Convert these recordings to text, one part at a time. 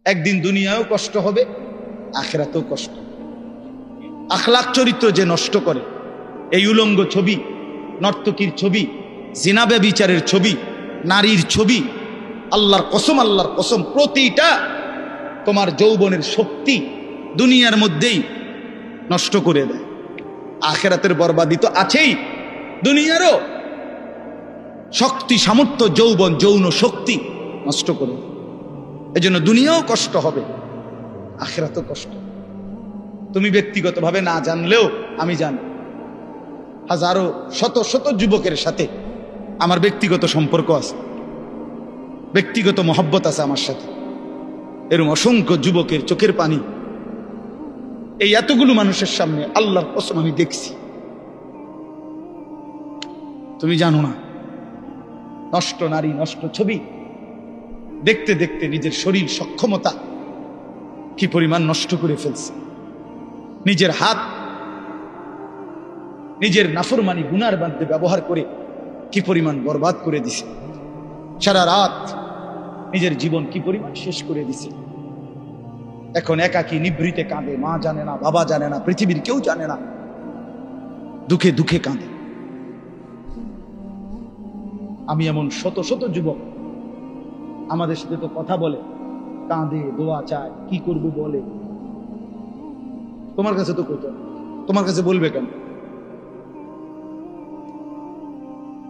একদিন দুনিয়ায়ও কষ্ট হবে, আখিরাতেও কষ্ট। আখলাক চরিত্র যে নষ্ট করে, এই উলঙ্গ ছবি, নর্তকীর ছবি, জিনা ব্যভিচারের ছবি, নারীর ছবি, আল্লাহর কসম প্রতিটা তোমার যৌবনের শক্তি দুনিয়ার মধ্যেই নষ্ট করে দেয়। আখিরাতের বরবাদি তো আছেই, দুনিয়ারও শক্তি, সামর্থ্য, যৌবন, যৌন শক্তি নষ্ট করে দেয়। এজন্য দুনিয়াও কষ্ট হবে, আখিরাতও কষ্ট। তুমি ব্যক্তিগতভাবে না জানলেও আমি জানি, হাজারো শত শত যুবকের সাথে আমার ব্যক্তিগত সম্পর্ক আছে, ব্যক্তিগত মহব্বত আছে আমার সাথে। এরকম অসংখ্য যুবকের চোখের পানি এই এতগুলো মানুষের সামনে আল্লাহর কসম আমি দেখছি। তুমি জানো না, নষ্ট নারী, নষ্ট ছবি দেখতে দেখতে নিজের শরীর সক্ষমতা কি পরিমাণ নষ্ট করে ফেলছে। নিজের হাত নিজের নাফরমানি গুনার মধ্যে ব্যবহার করে কি পরিমাণ বরবাদ করে দিছে। সারা রাত নিজের জীবন কি পরিমাণ শেষ করে দিছে। এখন একাকী নিভৃতে কাঁদে, মা জানে না, বাবা জানে না, পৃথিবীর কেউ জানে না, দুঃখে দুঃখে কাঁদে। আমি এমন শত শত যুবক আমাদের সাথে তো কথা বলে, কাঁদে, দোয়া চায়, কি করবো বলে। তোমার কাছে তো কত, তোমার কাছে বলবে কেন?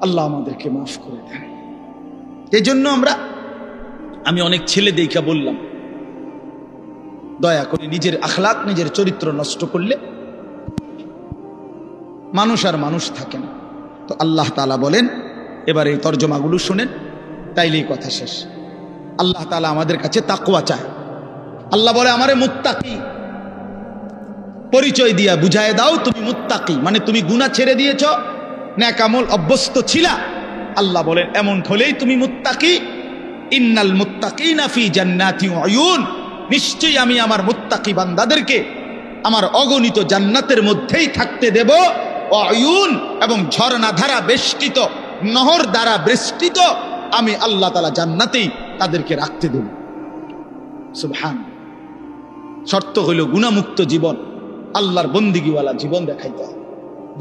আল্লাহ আমাদেরকে মাফ করে দেন। এই জন্য আমি অনেক ছেলে দেখা বললাম, দয়া করে নিজের আখলাক, নিজের চরিত্র নষ্ট করলে মানুষ আর মানুষ থাকে না। তো আল্লাহ তাআলা বলেন, এবার এই তর্জমাগুলো শুনেন, তাইলেই কথা শেষ। আল্লাহ তাআলা আমাদের কাছে তাকওয়া চায়। আল্লাহ বলে, আমারে মুত্তাকি পরিচয় দিয়া বুঝায় দাও তুমি মুত্তাকি, মানে তুমি গুনাহ ছেড়ে দিয়েছ, নেক আমল অভ্যস্ত ছিলা। আল্লাহ বলেন, এমন হলেই তুমি মুত্তাকি। ইন্নাল মুত্তাকিনা ফি জান্নাতি ওয়া উয়ুন, নিশ্চয়ই আমি আমার মুত্তাকি বান্দাদেরকে আমার অগণিত জান্নাতের মধ্যেই থাকতে দেব। ওয়া উয়ুন, এবং ঝর্ণা ধারা বেষ্টিত, নহর দ্বারা বেষ্টিত আমি আল্লাহ তাআলা জান্নাতেই তাদেরকে রাখতে দেব। সুবহান। শর্ত হইল গুনাহমুক্ত জীবন, আল্লাহর বন্দিগিওয়ালা জীবন দেখাইতে হবে।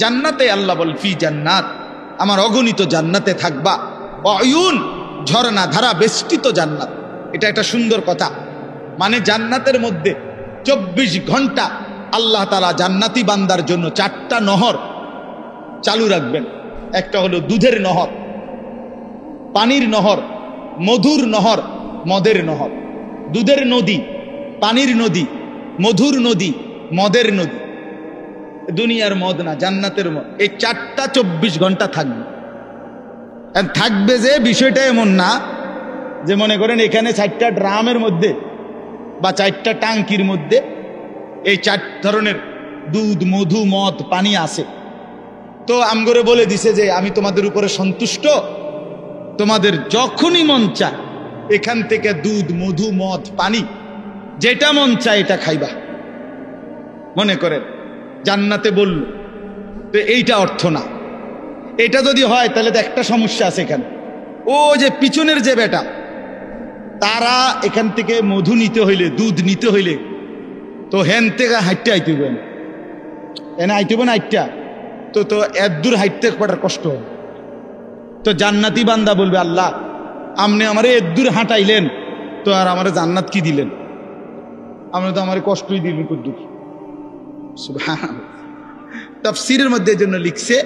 জান্নাতে আল্লাহ বল, ফি জান্নাত, আমার অগণিত জান্নাতে থাকবা। অয়ুন, ঝর্ণা ধারা বেষ্টিত জান্নাত। এটা একটা সুন্দর কথা। মানে জান্নাতের মধ্যে 24 ঘন্টা আল্লাহ তাআলা জান্নাতি বান্দার জন্য 4টা নহর চালু রাখবেন। একটা হলো দুধের নহর, পানির নহর, মধুর নহর, মদের নহর। দুধের নদী, পানির নদী, মধুর নদী, মদের নদী। দুনিয়ার মদ না, জান্নাতের মদ। এই 4টা 24 ঘন্টা থাকবে। থাকবে যে বিষয়টা এমন না যে মনে করেন এখানে 4টা ড্রামের মধ্যে বা 4টা টাঙ্কির মধ্যে এই 4 ধরনের দুধ, মধু, মদ, পানি আছে। তো আমগরে বলে দিছে যে আমি তোমাদের উপরে সন্তুষ্ট, তোমাদের যখনই মন চায় এখান থেকে দুধ, মধু, মদ, পানি যেটা মন চায় এটা খাইবা। মনে করেন জান্নাতে বলল, তো এইটা অর্থ না। এটা যদি হয় তাহলে তো একটা সমস্যা আছে এখানে। ও যে পিছনের যে বেটা, তারা এখান থেকে মধু নিতে হইলে, দুধ নিতে হইলে তো হেন থেকে হাইটে আইতে হবে, এনে আইতে হবে না হাইটটা, তো এত দূর হাইটতে পাঠার কষ্ট হবে। তো জান্নাতি বান্দা বলবে, আল্লাহ আপনি আমারে এত দূর হাঁটাইলেন, তো আর আমার জান্নাত কি দিলেন? আপনি তো আমার কষ্টই দিলেন কুদ্দুর। সুবহান। তাফসীরের মধ্যে এজন্য লিখছে,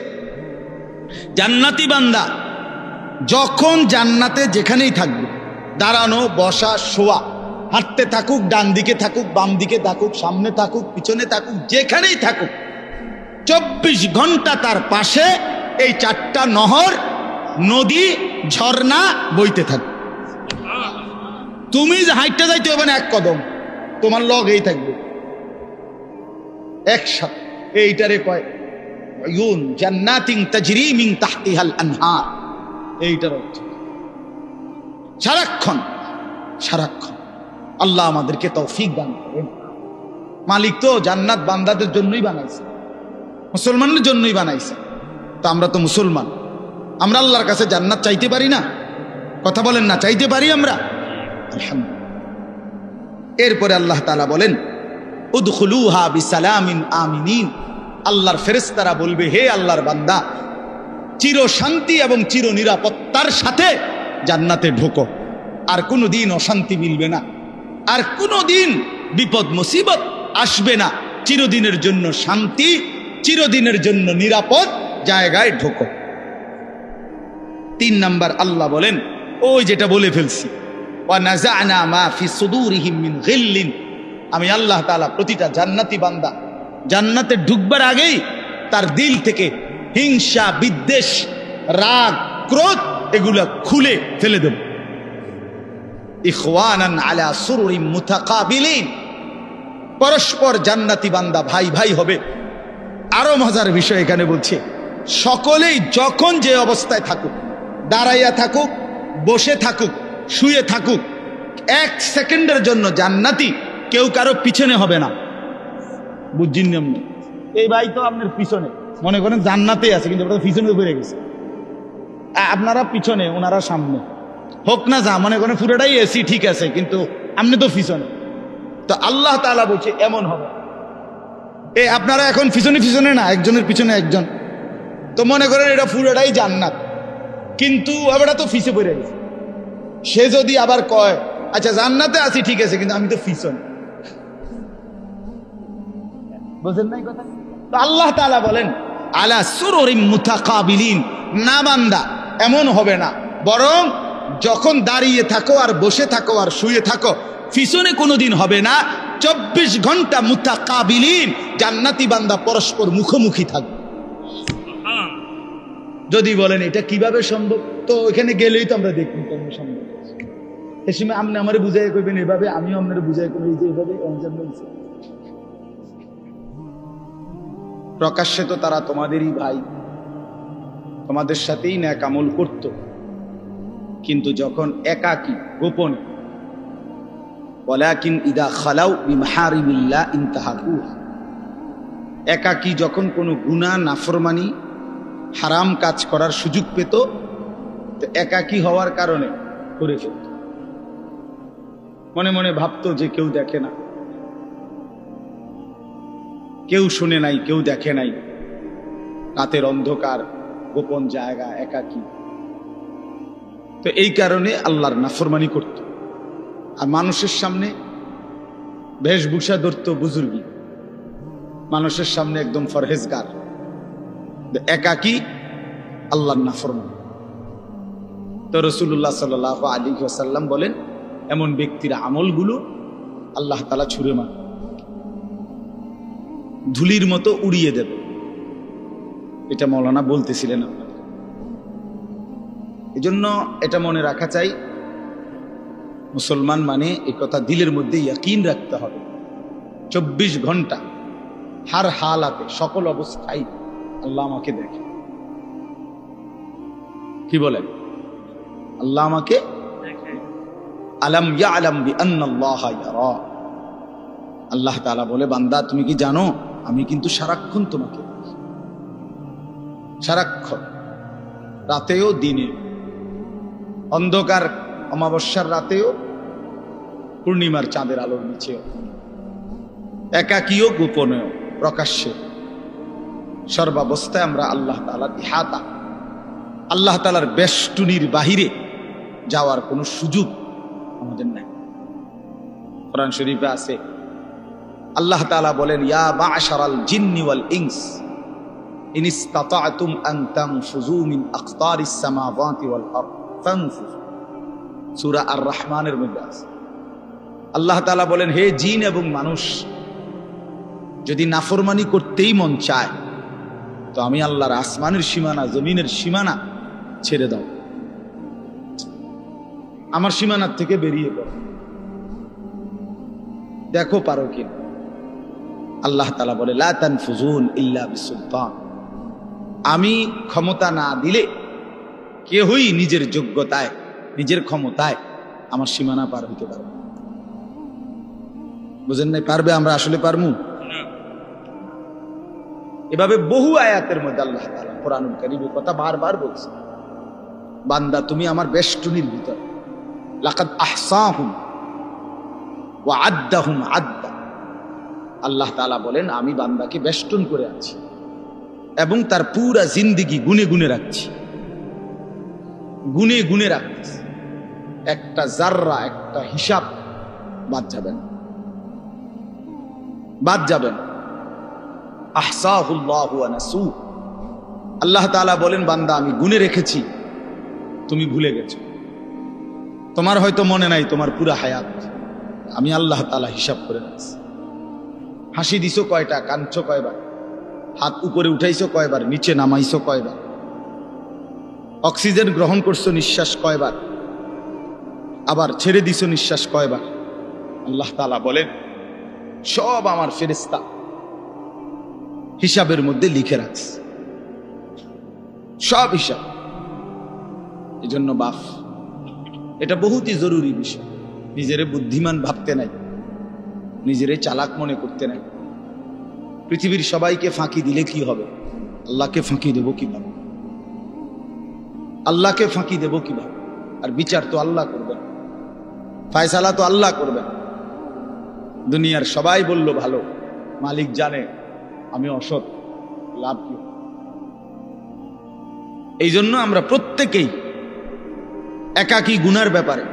জান্নাতি বান্দা যখন জান্নাতে যেখানেই থাকবে, দাঁড়ানো, বসা, শোয়া, হাঁটতে থাকুক, ডান দিকে থাকুক, বাম দিকে থাকুক, সামনে থাকুক, পিছনে থাকুক, যেখানেই থাকুক, 24 ঘন্টা তার পাশে এই 4টা নহর, নদী, ঝর্ণা বইতে থাকবে। তুমি হাইটটা যাইতে হবে না এক কদম, তোমার লগেই থাকবে একসাথে। এইটারে কয় উয়ুন জান্নাতিন তাজরি মিন তাহতিহাল আনহার। এইটার অর্থ সারাক্ষণ সারাক্ষণ। আল্লাহ আমাদেরকে তৌফিক দান করেন। মালিক তো জান্নাত বান্দাদের জন্যই বানাইছে, মুসলমানদের জন্যই বানাইছে। তো আমরা তো মুসলমান, আমরা আল্লাহর কাছে জান্নাত চাইতে পারি না? কথা বলেন না, চাইতে পারি আমরা? আলহামদুলিল্লাহ। এরপরে আল্লাহ তাআলা বলেন উদখুলুহা বিসালামিন আমিনিন, আল্লাহর ফেরেশতারা বলবে হে আল্লাহর বান্দা, চির শান্তি এবং চির নিরাপত্তার সাথে জান্নাতে ঢোকো, আর কোনোদিন অশান্তি মিলবে না, আর কোনোদিন বিপদ মুসিবত আসবে না, চিরদিনের জন্য শান্তি, চিরদিনের জন্য নিরাপদ জায়গায় ঢোকো। 3 নাম্বার আল্লাহ বলেন ওই যেটা বলে ফেলছি, ওয়া নাযা'না মা ফি সুদুরিহিম মিন গিল্লিন, আমি আল্লাহ তাআলা প্রতিটা জান্নাতি বান্দা জান্নাতে ঢুকবার আগেই তার দিল থেকে হিংসা, বিদ্বেষ, রাগ, ক্রোধ এগুলা খুলে ফেলে দেব। ইখওয়ানান আলা সুরুরিম মুতাকাবিলিন, পরস্পর জান্নাতি বান্দা ভাই ভাই হবে। আরো মজার বিষয় এখানে বলছে, সকলেই যখন যে অবস্থায় থাকুক, দাঁড়াইয়া থাকুক, বসে থাকুক, শুয়ে থাকুক, 1 সেকেন্ডের জন্য জান্নাতি কেউ কারো পিছনে হবে না। বুঝছেন না? এই ভাই তো আপনার পিছনে, মনে করেন জান্নাতে আছে কিন্তু ওটা পিছনে ঘুরে গেছে, আপনারা পিছনে ওনারা সামনে, হোক না যা, মনে করেন পুরোটাই এসি ঠিক আছে কিন্তু আপনি তো পিছনে। তো আল্লাহ তাআলা বলছে এমন হবে, আপনারা এখন পিছনে পিছনে না, একজনের পিছনে একজন, তো মনে করেন এটা পুরোটাই জান্নাত কিন্তু আমরা তো ফিসে পড়ে গেছি। সে যদি আবার কয় আচ্ছা জান্নাতে আছি ঠিক আছে কিন্তু আমি তো পিছনে, বুঝেন নাই কথা? তো আল্লাহ তাআলা বলেন আলা সুরুরিম মুতাকাবিলিন, না বান্দা এমন হবে না, বরং যখন দাঁড়িয়ে থাকো আর বসে থাকো আর শুয়ে থাকো পিছনে কোনোদিন হবে না, 24 ঘন্টা মুতাকাবিলিন, জান্নাতি বান্দা পরস্পর মুখোমুখি থাকবে। যদি বলেন এটা কিভাবে সম্ভব, তো এখানে গেলেই তো আমরা দেখুন কেমন সম্ভব। এই সময় আপনি আমারে বুঝাই কইবেন এভাবে, আমিও আপনার বুঝাই করি যে এভাবে। প্রকাশ্যে তো তারা তোমাদেরই ভাই, তোমাদের সাথেই নেক আমল করত, কিন্তু যখন একাকী গোপনে, ওয়ালাকিন ইদা খালাউ বিমাহারিমিল্লাহ ইনতাহাকুহা, একাকী যখন কোনো গুনাহ, নাফরমানি, হারাম কাজ করার সুযোগ পেত, তো একাকী হওয়ার কারণে করে ফেলত। মনে মনে ভাবতো যে কেউ দেখে না, কেউ শুনে নাই, কেউ দেখে নাই, রাতের অন্ধকার, গোপন জায়গা, একাকী। তো এই কারণে আল্লাহর নাফরমানি করত, আর মানুষের সামনে বেশভূষা ধরত বুজুর্গি, মানুষের সামনে একদম ফরহেজগার, একাকী আল্লাহর নাফরমানি। তো রাসূলুল্লাহ সাল্লাল্লাহু আলাইহি ওয়াসাল্লাম বলেন এমন ব্যক্তির আমলগুলো আল্লাহ তাআলা ছুঁড়ে মার, ধুলির মতো উড়িয়ে দেবে। এটা মাওলানা বলতেছিলেন আপনাদের। এজন্য এটা মনে রাখা চাই, মুসলমান মানে এই কথা দিলের মধ্যে ইয়াকিন রাখতে হবে, 24 ঘন্টা হার হালাতে, সকল অবস্থায় আল্লাহ আমাকে দেখে। কি বলেন? আল্লাহ আমাকে দেখে। আলাম ইয়ালাম বিআন্নাল্লাহা ইয়ারা, আল্লাহ তাআলা বলে বান্দা তুমি কি জানো আমি কিন্তু সারাক্ষণ তোমাকে দেখি, সারাক্ষণ, রাতেও দিনে, অন্ধকার অমাবস্যার রাতেও, পূর্ণিমার চাঁদের আলোর নিচেও, একাকীও গোপনেও প্রকাশ্যে, সর্বাবস্থায় আমরা আল্লাহ তাআলার ইহাতা, আল্লাহ তাআলার বেষ্টনীর বাহিরে যাওয়ার কোনো সুযোগ আমাদের নাই। কোরআন শরীফে আছে আল্লাহ তাআলা বলেন ইয়া মা'শারাল জিন্নি ওয়াল ইনস ইন ইসতাতা'তুম আন তানফুযু মিন আকতারিস সামাওয়াতি ওয়াল আরদ ফানফুযু, সূরা আর রহমানের মধ্যে আছে। আল্লাহ তাআলা বলেন হে জিন এবং মানুষ, যদি নাফরমানি করতেই মন চায় তো আমি আল্লাহর আসমানের সীমানা, জমিনের সীমানা ছেড়ে দাও, আমার সীমানার থেকে বেরিয়ে পড়ো, দেখো পারো কি। আল্লাহ তাআলা বলে লা তানফুজুন ইল্লা বিসুলতান, আমি ক্ষমতা না দিলে কেউই নিজের যোগ্যতায়, নিজের ক্ষমতায় আমার সীমানা পার হইতে পারবে। বুঝেন নাই? পারবে? আমরা আসলে পারমু? এভাবে বহু আয়াতের মধ্যে আল্লাহ তাআলা কোরআনুল কারীমের কথা বারবার বলছে, বান্দা তুমি আমার বেষ্টনীর ভিতর, লাকাদ আহসাহুম, ওয়া আদ্দাহুম আদ্দা। আল্লাহ তাআলা বলেন আমি বান্দাকে বেষ্টন করে আছি এবং তার পুরা জিন্দেগি গুনে গুনে রাখছি, গুনে গুনে রাখছি। একটা জাররা, একটা হিসাব বাদ যাবেন, বাদ যাবেন। আহসাহুল্লাহু ওয়া নাসু। আল্লাহ তাআলা বলেন বান্দা আমি গুনে রেখেছি, তুমি ভুলে গেছো। তোমার হয়তো মনে নাই তোমার পুরা হায়াত, আমি আল্লাহ তাআলা হিসাব করে রাখছি। হাসি দিছো কয়টা, কাঁদছো কয়বার, হাত উপরে উঠাইছো কয়বার, নিচে নামাইছো কয়বার, অক্সিজেন গ্রহণ করছো নিঃশ্বাস কয়বার, আবার ছেড়ে দিছো নিঃশ্বাস কয়বার। আল্লাহ তাআলা বলেন সব আমার ফেরেশতা হিসাবের মধ্যে লিখে রাখছে, সব হিসাব। এই জন্য বাপ, এটা বহুতই জরুরি বিষয়। নিজেরে বুদ্ধিমান ভাবতে নাই, নিজেরে চালাক মনে করতে নাই। পৃথিবীর সবাইকে ফাঁকি দিলে কি হবে? আল্লাহকে ফাঁকি দেব কিভাবে? আল্লাহকে ফাঁকি দেব কিভাবে? আর বিচার তো আল্লাহ করবেন, ফায়সালা তো আল্লাহ করবেন। দুনিয়ার সবাই বলল ভালো, মালিক জানে আমি অসৎ, লাভ কি? এই জন্য আমরা প্রত্যেকেই একাকী গুনার ব্যাপারে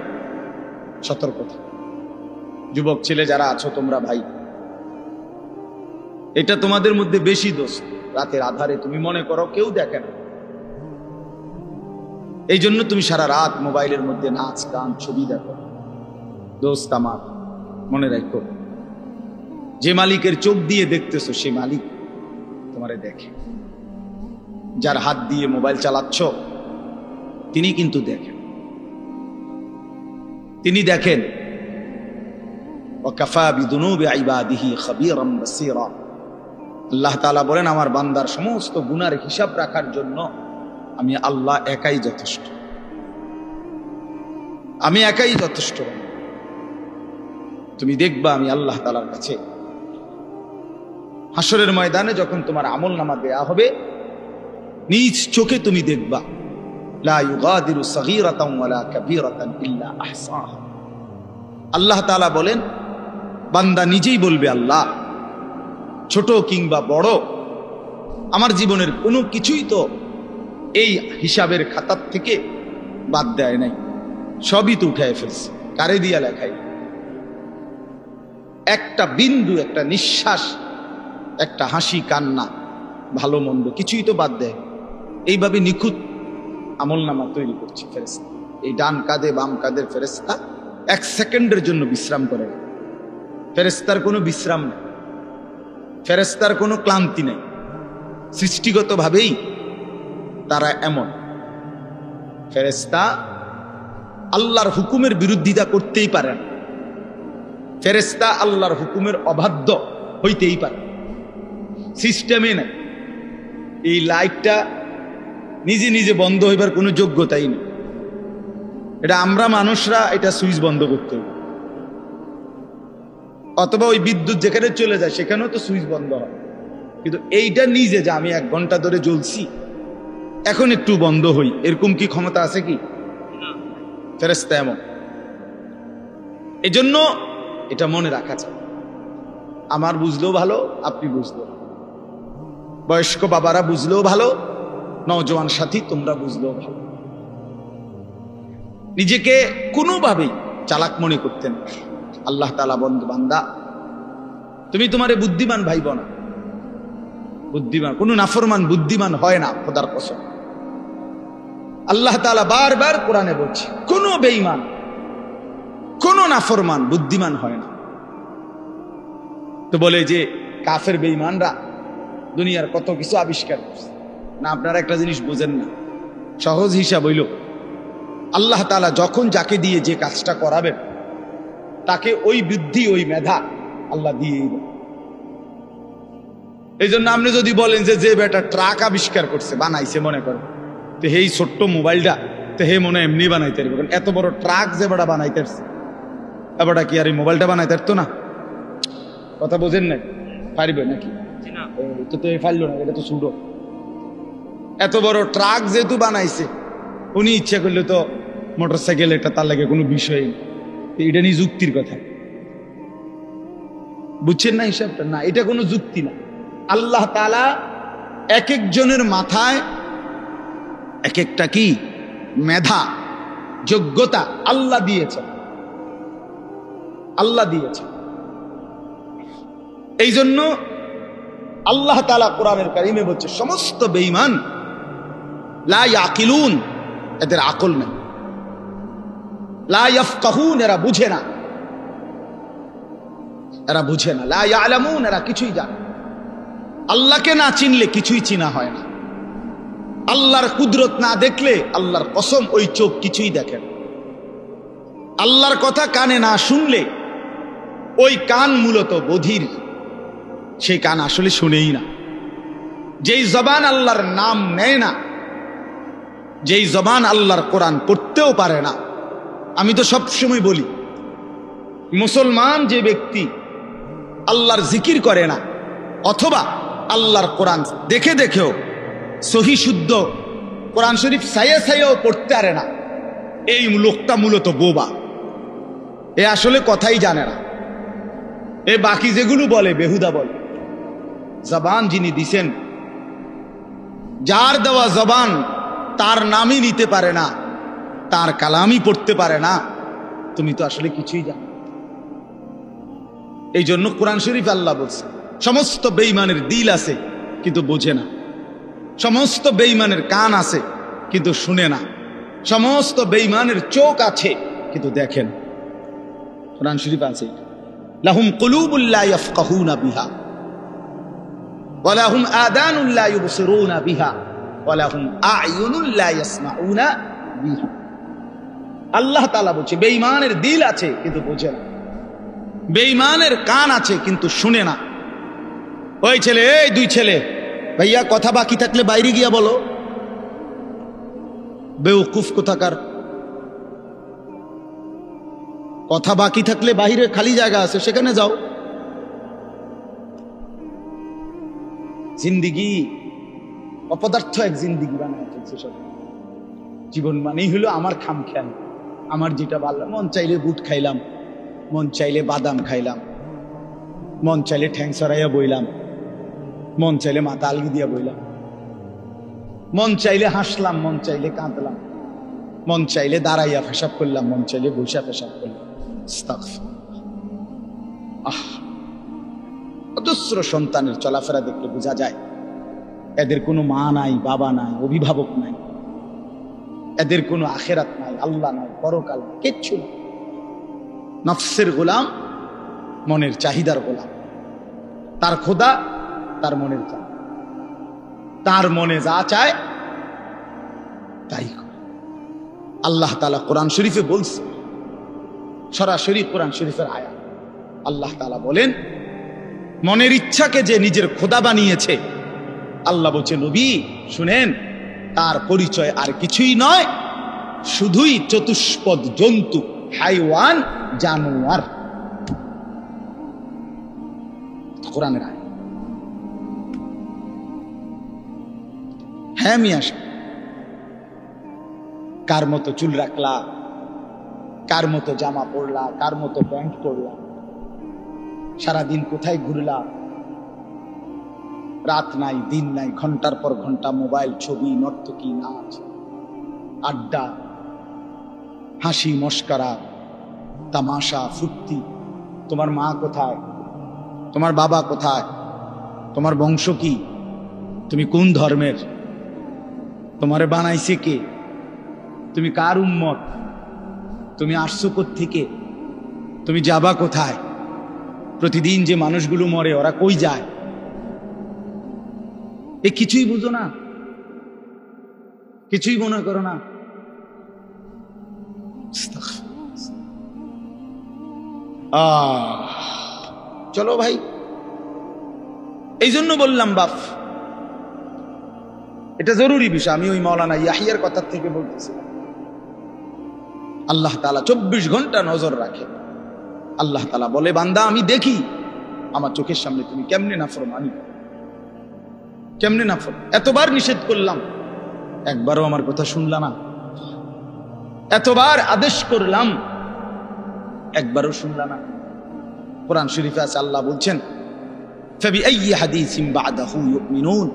সতর্ক থাকি। যুবক ছেলে যারা আছো তোমরা ভাই, এটা তোমাদের মধ্যে বেশি দোষ। রাতের আধারে তুমি মনে করো কেউ দেখে না, এই জন্য তুমি সারা রাত মোবাইলের মধ্যে নাচ গান ছবি দেখো। দোস্ত আমার মনে রাখো, যে মালিকের চোখ দিয়ে দেখতেছো সে মালিক তোমারে দেখে। যার হাত দিয়ে মোবাইল চালাচ্ছ তিনি কিন্তু দেখেন, তিনি দেখেন। ওয়াকাফা বিদুনুবি ইবাদিহি খাবীরাম বাসীরা। আল্লাহ তাআলা বলেন আমার বান্দার সমস্ত গুনার হিসাব রাখার জন্য আমি আল্লাহ একাই যথেষ্ট, আমি একাই যথেষ্ট। তুমি দেখবা আমি আল্লাহ তাআলার কাছে হাসরের ময়দানে যখন তোমার আমলনামা দেয়া হবে, নিজ চোখে তুমি দেখবা লা ইউগাদিরু সাগীরাতান ওয়ালা কাবীরাতান ইল্লা আহসাহা। আল্লাহ তাআলা বলেন বান্দা নিজেই বলবে আল্লাহ ছোট কিংবা বড় আমার জীবনের কোনো কিছুই তো এই হিসাবের খাতার থেকে বাদ দেয় নাই, সবই তো উঠায় ফেলছে। কারে দিয়া লেখাই? একটা বিন্দু, একটা নিঃশ্বাস, একটা হাসি কান্না, ভালো মন্দ কিছুই তো বাদ দেয়। এইভাবে নিখুঁত আমলনামা তৈরি করছে ফেরেশতা। এই ডান কাঁধে বাম কাঁধের ফেরেশতা এক সেকেন্ডের জন্য বিশ্রাম করে না। ফেরেশতার কোনো বিশ্রাম নেই, ফেরেশতার কোনো ক্লান্তি নেই। সৃষ্টিগতভাবেই তারা এমন। ফেরেশতা আল্লাহর হুকুমের বিরোধিতা করতেই পারে না, ফেরেশতা আল্লাহর হুকুমের অবাধ্য হইতেই পারে, সিস্টেমে নাই। এই লাইটটা নিজে নিজে বন্ধ হইবার কোনো যোগ্যতাই নেই। এটা আমরা মানুষরা এটা সুইচ বন্ধ করতে হবে, অথবা ওই বিদ্যুৎ যেখানে চলে যায় সেখানেও তো সুইচ বন্ধ হয়। কিন্তু এইটা নিজে যে আমি 1 ঘন্টা ধরে জ্বলছি এখন একটু বন্ধ হই, এরকম কি ক্ষমতা আছে কি? ফেরেশতা এমন। এজন্য এটা মনে রাখা যায়। আমার বুঝলেও ভালো, আপনি বুঝলেও, বয়স্ক বাবারা বুঝলেও ভালো, নওজোয়ান সাথী তোমরা বুঝলেও ভালো। নিজেকে কোনোভাবেই চালাক মনে করতেন। আল্লাহ তাআলা বন্ধু বান্দা তুমি তোমারে বুদ্ধিমান ভাইব না। বুদ্ধিমান কোনো নাফরমান বুদ্ধিমান হয় না, খোদার কসম। আল্লাহ তাআলা বারবার কোরআনে বলছে কোন বেঈমান, কোন নাফরমান বুদ্ধিমান হয় না। তো বলে যে কাফের বেঈমানরা দুনিয়ার কত কিছু আবিষ্কার করছে না। আপনারা একটা জিনিস বোঝেন না, সহজ হিসাব হইল আল্লাহ তাআলা যখন যাকে দিয়ে যে কাজটা করাবেন তাকে ওই বুদ্ধি ওই মেধা আল্লাহ দিয়েই দেন। এই জন্য আপনি যদি বলেন যে বেটা ট্রাক আবিষ্কার করছে, বানাইছে, মনে করেন তো এই ছোট্ট মোবাইলটা তো হে মনে এমনি বানাইতে পারবে। এত বড় ট্রাক যে বেটা বানাইতে এবারটা কি আর এই মোবাইলটা বানাইতে পারতো না? কথা বোঝেন নাই? পারবে নাকি? তো পারলো না, এটা তো ছুটো। এত বড় ট্রাক যেহেতু বানাইছে, উনি ইচ্ছা করলে তো মোটরসাইকেল এটা তার লাগে কোনো বিষয়, এটা নিয়ে যুক্তির কথা। বুঝছেন না হিসাবটা? না, এটা কোনো যুক্তি না। আল্লাহ তাআলা এক একজনের মাথায় এক একটা কি মেধা, যোগ্যতা আল্লাহ দিয়েছেন, আল্লাহ দিয়েছেন। এই জন্য আল্লাহ তাআলা কোরআনের কারিমে বলছে সমস্ত বেঈমান লা ইয়াকিলুন, এদের আকল নেই, লা ইয়াফকাহুন, এরা বুঝে না, এরা বুঝে না, লা ইয়ালামুন, এরা কিছুই জানে। আল্লাহকে না চিনলে কিছুই চিনা হয় না। আল্লাহর কুদরত না দেখলে, আল্লাহর কসম ওই চোখ কিছুই দেখে না। আল্লাহর কথা কানে না শুনলে ওই কান মূলত বধির, সেই কান আসলে শুনেই না। যেই জবান আল্লাহর নাম নেয় না, যেই জবান আল্লাহর কোরআন পড়তেও পারে না। আমি তো সবসময় বলি, মুসলমান যে ব্যক্তি আল্লাহর জিকির করে না অথবা আল্লাহর কোরআন দেখে দেখেও সহি শুদ্ধ কোরআন শরীফ সাইয়া সাইয়াও পড়তে পারে না, এই লোকটা মূলত বোবা। এ আসলে কথাই জানে না। এ বাকি যেগুলো বলে বেহুদা বলে। জবান যিনি দিছেন, যার দেওয়া জবান তার নামই নিতে পারে না, তার কালামই পড়তে পারে না, তুমি তো আসলে কিছুই জানো। এই জন্য কোরআন শরীফ আল্লাহ বলছে সমস্ত বেঈমানের দিল আছে কিন্তু বোঝে না, সমস্ত বেঈমানের কান আছে কিন্তু শুনে না, সমস্ত বেঈমানের চোখ আছে কিন্তু দেখেন। কোরআন শরীফ আছে, লাহুম কুলুবুল লা ইয়াফকাহুনা বিহা ওয়া লাহুম আযানুল লা ইউবসিরুনা বিহা ওয়া লাহুম আ'য়ুনুল লা ইয়াসমাউনা বিহা। আল্লাহ তাআলা বলছে বেঈমানের দিল আছে কিন্তু বোঝে না, বেঈমানের কান আছে কিন্তু শুনে না। ওই ছেলে, এই দুই ছেলে, ভাইয়া কথা বাকি থাকলে বাইরে গিয়া বলো। বেওকুফ কোথাকার, কথা বাকি থাকলে বাইরে খালি জায়গা আছে সেখানে যাও। জিন্দিগি অপদার্থ এক জিন্দিগি বানায় ফেলছে সব। জীবন মানেই হলো আমার খাম খেয়াল, আমার যেটা ভালো, মন চাইলে বুট খাইলাম, মন চাইলে বাদাম খাইলাম, মন চাইলে ঠ্যাং সরাইয়া বইলাম, মন চাইলে মাথা আলগি দিয়া বইলাম, মন চাইলে হাসলাম, মন চাইলে কাঁদলাম, মন চাইলে দাঁড়াইয়া পেশাব করলাম, মন চাইলে বসে পেশাব করলাম। অজস্র সন্তানের চলাফেরা দেখলে বোঝা যায় এদের কোনো মা নাই, বাবা নাই, অভিভাবক নাই, এদের কোনো আখেরাত নাই, আল্লাহ নাই, পরকাল নাই, কিচ্ছু না। নফসের গোলাম, মনের চাহিদার গোলাম। তার খোদা তার মনের চায়, তার মনে যা চায় তাই করে। আল্লাহ তাআলা কোরআন শরীফে বলছে, সরাসরি কোরআন শরীফের আয়াত, আল্লাহ তাআলা বলেন মনের ইচ্ছাকে যে নিজের খোদা বানিয়েছে, আল্লাহ বলছে নবী শুনেন, তার পরিচয় আর কিছুই নয়, শুধুই চতুষ্পদ জন্তু, হাইওয়ান, জানোয়ার। কোরআনের আয়াত। হ্যাঁ মিয়া, কার মতো চুল রাখলা, কার মতো জামা পরলা, কার মতো প্যান্ট পরলা, সারাদিন কোথায় ঘুরলা, রাত নাই দিন নাই, ঘন্টার পর ঘন্টা মোবাইল, ছবি, নর্তকী, নাচ, আড্ডা, হাসি, মস্করা, তামাশা, ফুর্তি। তোমার মা কোথায়, তোমার বাবা কোথায়, তোমার বংশ কি, তুমি কোন ধর্মের, তোমারে বানাইছে কে, তুমি কার উম্মত, তুমি আসছো কোত্থেকে, তুমি যাবা কোথায়, প্রতিদিন যে মানুষগুলো মরে ওরা কই যায়, এ কিছুই বুঝো না, কিছুই মনে করো না। চলো ভাই, এই জন্য বললাম বাপ, এটা জরুরি বিষয়। আমি ওই মাওলানা ইয়াহিয়ার কথা থেকে বলতেছিলাম, আল্লাহ তাআলা 24 ঘন্টা নজর রাখে। আল্লাহ তাআলা বলে বান্দা আমি দেখি আমার চোখের সামনে তুমি কেমনে নাফরমানি, কেমনে নাফরমান। এতবার নিষেধ করলাম, একবারও আমার কথা শুনলা না। এতবার আদেশ করলাম, একবারও শুনলা না। কোরআন শরীফে আছে, আল্লাহ বলছেন ফাবিআইয়ি হাদিসিন বা'দাহু ইউমিনুন।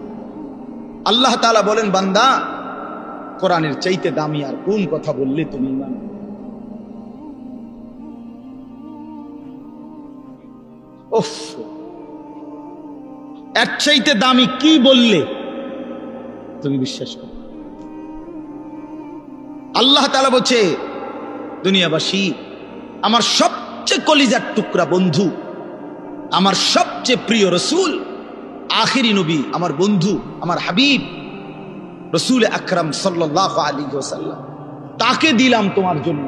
আল্লাহ তাআলা বলেন, বান্দা কোরআনের চাইতে দামি আর কোন কথা বললে তুমি ঈমান আনবে? উফ, এর চাইতে দামি কি বললে তুমি বিশ্বাস করো? আল্লাহ তাআলা বলছে, দুনিয়াবাসী, আমার সবচেয়ে কলিজার টুকরা বন্ধু, আমার সবচেয়ে প্রিয় রসুল, আখিরি নবী, আমার বন্ধু, আমার হাবিব রসুল আকরাম সাল্লাল্লাহু আলাইহি ওয়াসাল্লাম, তাকে দিলাম তোমার জন্য।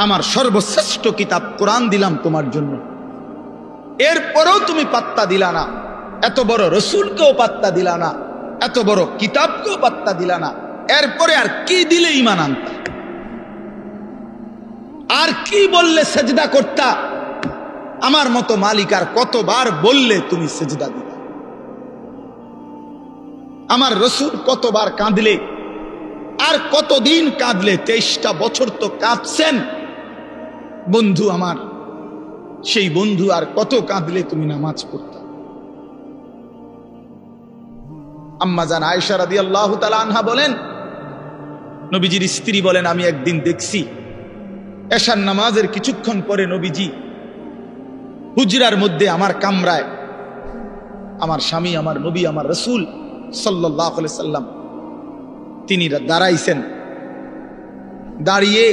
আমার সর্বশ্রেষ্ঠ কিতাব কোরআন দিলাম তোমার জন্য। এরপরেও তুমি পাত্তা দিলা না। এত বড় রসুলকেও পাত্তা দিলা না, এত বড় কিতাবকেও পাত্তা দিলা না। এরপরে আর কি দিলে ঈমান আনতা? আর কি বললে সেজদা করতা? আমার মতো মালিক আর কতবার বললে তুমি সেজদা দিতা? আমার রসুল কতবার কাঁদলে, আর কতদিন কাঁদলে? 23টা বছর তো কাঁদছেন বন্ধু আমার। সেই বন্ধু আর কত কাঁদলে তুমি নামাজ পড়তা? আম্মা জান আয়েশা রাদিয়াল্লাহু তাআলা আনহা বলেন, নবীজির স্ত্রী বলেন, আমি একদিন দেখছি এশার নামাজের কিছুক্ষণ পরে নবীজি হুজরার মধ্যে আমার কামরায় আমার স্বামী, আমার নবী, আমার রসুল সাল্লাল্লাহু আলাইহি সাল্লাম তিনি দাঁড়াইছেন। দাঁড়িয়ে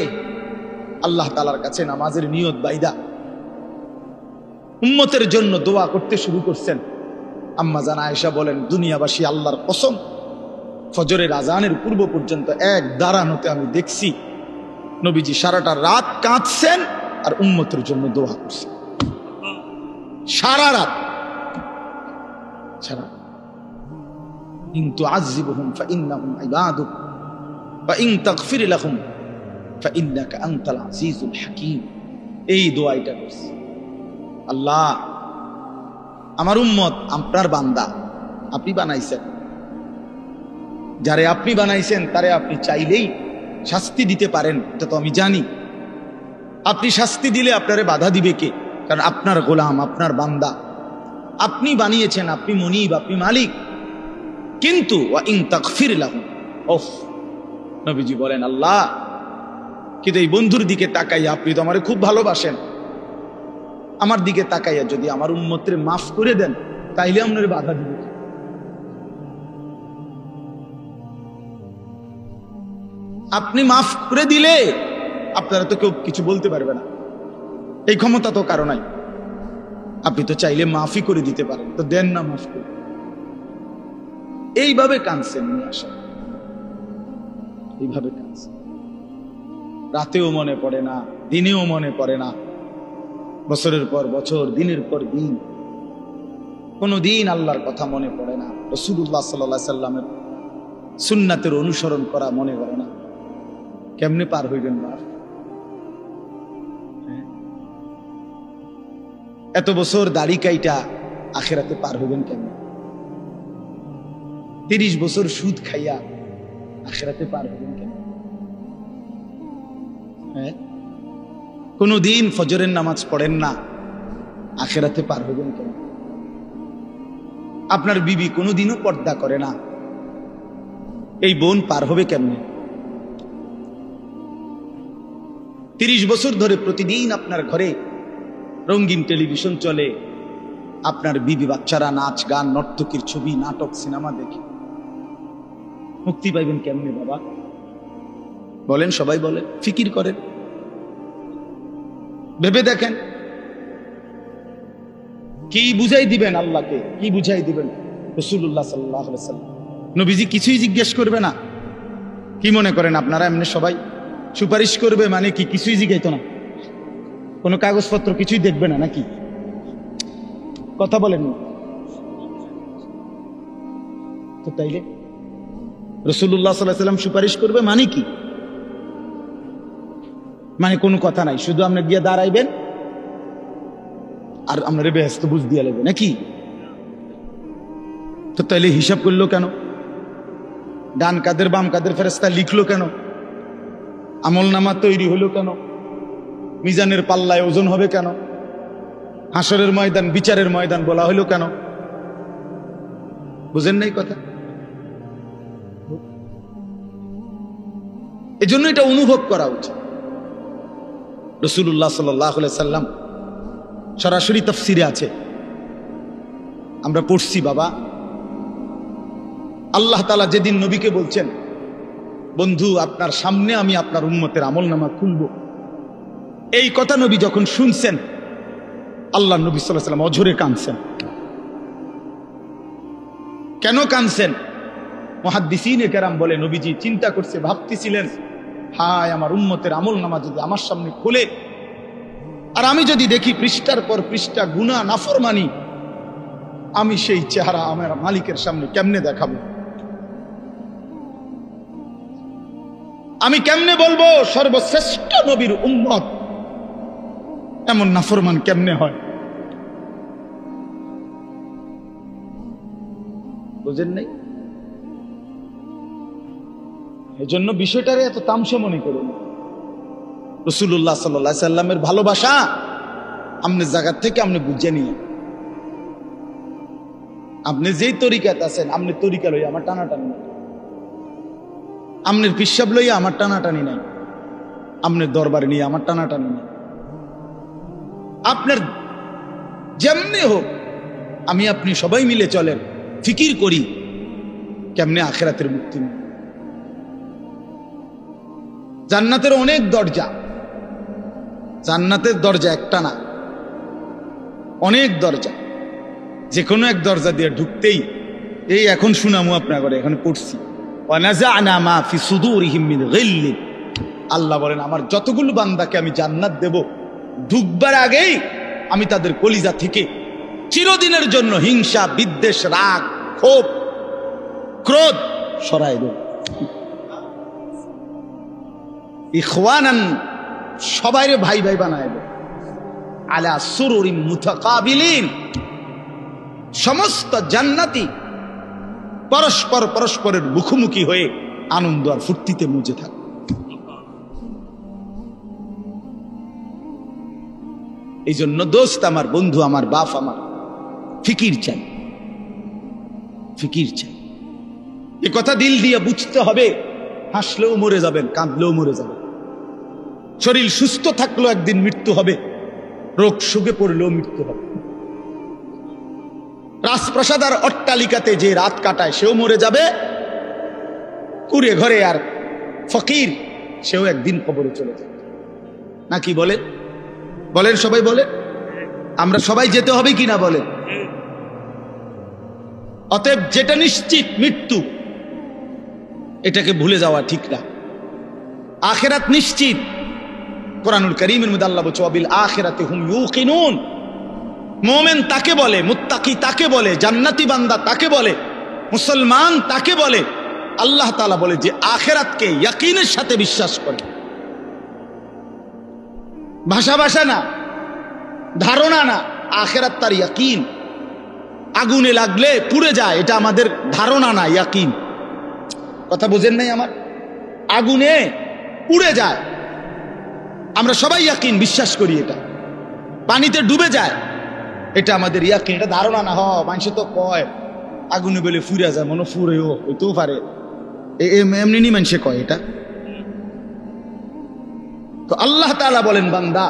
আল্লাহ তাআলার কাছে নামাজের নিয়ত বাইদা উম্মতের জন্য দোয়া করতে শুরু করছেন। আম্মা জান আয়েশা বলেন, দুনিয়াবাসী, আল্লাহর কসম, ফজরের আজানের পূর্ব পর্যন্ত এক দাঁড়ানোতে আমি দেখছি নবীজি সারাটা রাত কাঁদছেন আর উম্মতের জন্য দোয়া করছেন। সারা রাত, সারা। ইন তুআযিবহুম ফাইন্নাহুম ইবাদুক ওয়া ইন তাগফির লাহুম ফাইন্নাকা আনতাল আজিজুল হাকীম। এই দোয়াটা করছে, আল্লাহ, আমার উম্মত আপনার বান্দা, আপনি বানাইছেন। যারে আপনি বানাইছেন তারে আপনি চাইলেই শাস্তি দিতে পারেন, এটা তো আমি জানি। আপনি শাস্তি দিলে আপনারে বাধা দিবে কে? কারণ আপনার গোলাম, আপনার বান্দা, আপনি বানিয়েছেন, আপনি মুনিব, আপনি মালিক। কিন্তু ওয়া ইন তাগফির লাহুম, ওফ, নবীজি বলেন, আল্লাহ, কিন্তু এই বন্ধুর দিকে তাকাইয়া, আপনি তো আমারে খুব ভালোবাসেন, আমার দিকে তাকাইয়া যদি আমার উম্মতরে মাফ করে দেন, তাইলে আপনার বাধা দিবে। আপনি মাফ করে দিলে আপনারা তো কেউ কিছু বলতে পারবে না, এই ক্ষমতা তো কারো নাই। আপনি তো চাইলে মাফই করে দিতে পারেন, তো দেন না মাফ করে। এইভাবে কাঁদছেন নিয়ে আসা, এইভাবে কাঁদছেন। রাতেও মনে পড়ে না, দিনেও মনে পড়ে না, বছরের পর বছর, দিনের পর দিন, কোনদিন আল্লাহর কথা মনে পড়ে না, রাসূলুল্লাহ সাল্লাল্লাহু আলাইহি সাল্লামের সুন্নাতের অনুসরণ করা মনে করে না। কেমনে পার হইবেন না? এত বছর দাড়ি কাইটা আখিরাতে পার হইবেন কেমনে? 30 বছর সুদ খাইয়া আখিরাতে পার হইবেন কেমনে? কোনদিন ফজরের নামাজ পড়েন না, আখিরাতে পার হইবেন কেমনে? আপনার বিবি কোনদিনও পর্দা করে না, এই বোন পার হবে কেমনে? 30 বছর ধরে প্রতিদিন আপনার ঘরে রঙিন টেলিভিশন চলে, আপনার বিবি বাচ্চারা নাচ গান, নর্তকীর ছবি, নাটক, সিনেমা দেখে, মুক্তি পাইবেন কেমনে বাবা? বলেন, সবাই বলেন, ফিকির করেন, ভেবে দেখেন। কি বুঝাই দিবেন আল্লাহকে? কি বুঝাই দিবেন রাসূলুল্লাহ সাল্লাল্লাহু আলাইহি ওয়াসাল্লাম? নবীজি কিছুই জিজ্ঞেস করবে না? কি মনে করেন আপনারা এমনি সবাই সুপারিশ করবে মানে কি কিছুই জিজ্ঞাইতো না? কোনো কাগজপত্র কিছুই দেখবে না নাকি? কথা বলেন তো। তাইলে রাসূলুল্লাহ সাল্লাল্লাহু আলাইহি ওয়াসাল্লাম সুপারিশ করবে মানে কি? মানে কোনো কথা নাই, শুধু আপনি গিয়ে দাঁড়াইবেন আর আপনার বেহেশত বুঝ দিয়া লাগবে নাকি? তো তাইলে হিসাব করলো কেন? ডান কাদের বাম কাদের ফেরেশতা লিখলো কেন? আমল নামা তৈরি হলো কেন? মিজানের পাল্লায় ওজন হবে কেন? হাসরের ময়দান, বিচারের ময়দান বলা হলো কেন? বুঝেন নাই কথা? এজন্য এটা অনুভব করা উচিত। রাসূলুল্লাহ সাল্লাল্লাহু আলাইহি সাল্লাম সরাসরি তাফসিরে আছে, আমরা পড়ছি বাবা। আল্লাহ তাআলা যেদিন নবীকে বলছেন, বন্ধু আপনার সামনে আমি আপনার উম্মতের আমলনামা খুলব, এই কথা নবী যখন শুনছেন, আল্লাহ নবী সাল্লাল্লাহু আলাইহি সাল্লাম অঝরে কাঁদছেন। কেন কাঁদছেন? মুহাদ্দিসিনে কেরাম বলে, নবীজি চিন্তা করছে, ভাবতেছিলেন, হায় আমার উম্মতের আমলনামা যদি আমার সামনে খুলে, আর আমি যদি দেখি পৃষ্ঠার পর পৃষ্ঠা গুনাহ নাফরমানি, আমি সেই চেহারা আমার মালিকের সামনে কেমনে দেখাবো? আমি কেমনে বলবো সর্বশ্রেষ্ঠ নবীর উম্মত এমন নাফরমান কেমনে হয়? বুঝেন নাই? এই জন্য বিষয়টারে এত তামসা মনে করুন। রাসূলুল্লাহ সাল্লাল্লাহু আলাইহি সাল্লামের ভালোবাসা আপনি জায়গা থেকে আপনি বুঝে নিয়ে, আপনি যেই তরিকাতে আছেন, আপনি তরিকা লইয়া আমার টানাটানি নাই, আপনার পিসাব লইয়া আমার টানাটানি নাই, আপনার দরবারে নিয়ে আমার টানাটানি নাই। আপনার যেমনি হোক, আমি আপনি সবাই মিলে চলেন, ফিকির করি কেমনে আখিরাতের মুক্তি নেই। জান্নাতের অনেক দরজা, জান্নাতের দরজা একটা না, অনেক দরজা। যে কোনো এক দরজা দিয়ে ঢুকতেই, এই এখন শুনামু আপনার করে, এখানে পড়ছি, ওয়ানাযা'না মা ফি সুদুরিহিম মিন গিল্ল। আল্লাহ বলেন, আমার যতগুলো বান্দাকে আমি জান্নাত দেব, ঢুকবার আগেই আমি তাদের কলিজা থেকে চিরদিনের জন্য হিংসা, বিদ্বেষ, রাগ, ক্ষোভ, ক্রোধ সরাই দেব। ইখওয়ানান, সবাইরে ভাই ভাই বানায় দেব। আলা সুরুরিম মুতাকাবিলিন, সমস্ত জান্নাতি পরস্পর পরস্পরের মুখোমুখি হয়ে আনন্দ আর ফুর্তিতে মজে থাকে। এই জন্য দোস্ত আমার, বন্ধু আমার, বাপ আমার, ফিকির চাই, ফিকির চাই। এ কথা দিল দিয়ে বুঝতে হবে। হাসলেও মরে যাবেন, কাঁদলেও মরে যাবেন। শরীর সুস্থ থাকলেও একদিন মৃত্যু হবে, রোগ শোকে পড়লেও মৃত্যু হবে। রাজপ্রাসাদ আর অট্টালিকাতে যে রাত কাটায় সেও মরে যাবে, কুড়ে ঘরে আর ফকির সেও একদিন কবরে চলে যাবে। নাকি বলে? বলেন সবাই, বলে আমরা সবাই যেতে হবে কিনা বলেন? অতএব যেটা নিশ্চিত মৃত্যু, এটাকে ভুলে যাওয়া ঠিক না। আখিরাত নিশ্চিত। কোরআনুল কারীমের মধ্যে আল্লাহ বলছে, ওয়াবিল আখিরাতি হুম ইউকিনুন। মুমিন তাকে বলে, মুত্তাকি তাকে বলে, জান্নাতি বান্দা তাকে বলে, মুসলমান তাকে বলে। আল্লাহ তাআলা বলে যে আখিরাতকে ইয়াকিনের সাথে বিশ্বাস করে। ভাষা ভাষা না, ধারণা না, আখিরাত তার ইয়াকিন। আগুনে লাগলে পুড়ে যায়, এটা আমাদের ধারণা না, ইয়াকিন। কথা বুঝেন নাই আমার? আগুনে পুড়ে যায়, আমরা সবাই ইয়াকিন বিশ্বাস করি। এটা পানিতে ডুবে যায়, এটা আমাদের ইয়াকিন, এটা ধারণা না। মানুষ তো কয় আগুনে বলে ফুরে যায়, মনে ফুরেও হইতেও পারে, এমনি মানুষে কয় এটা। তো আল্লাহ তাআলা বলেন, বান্দা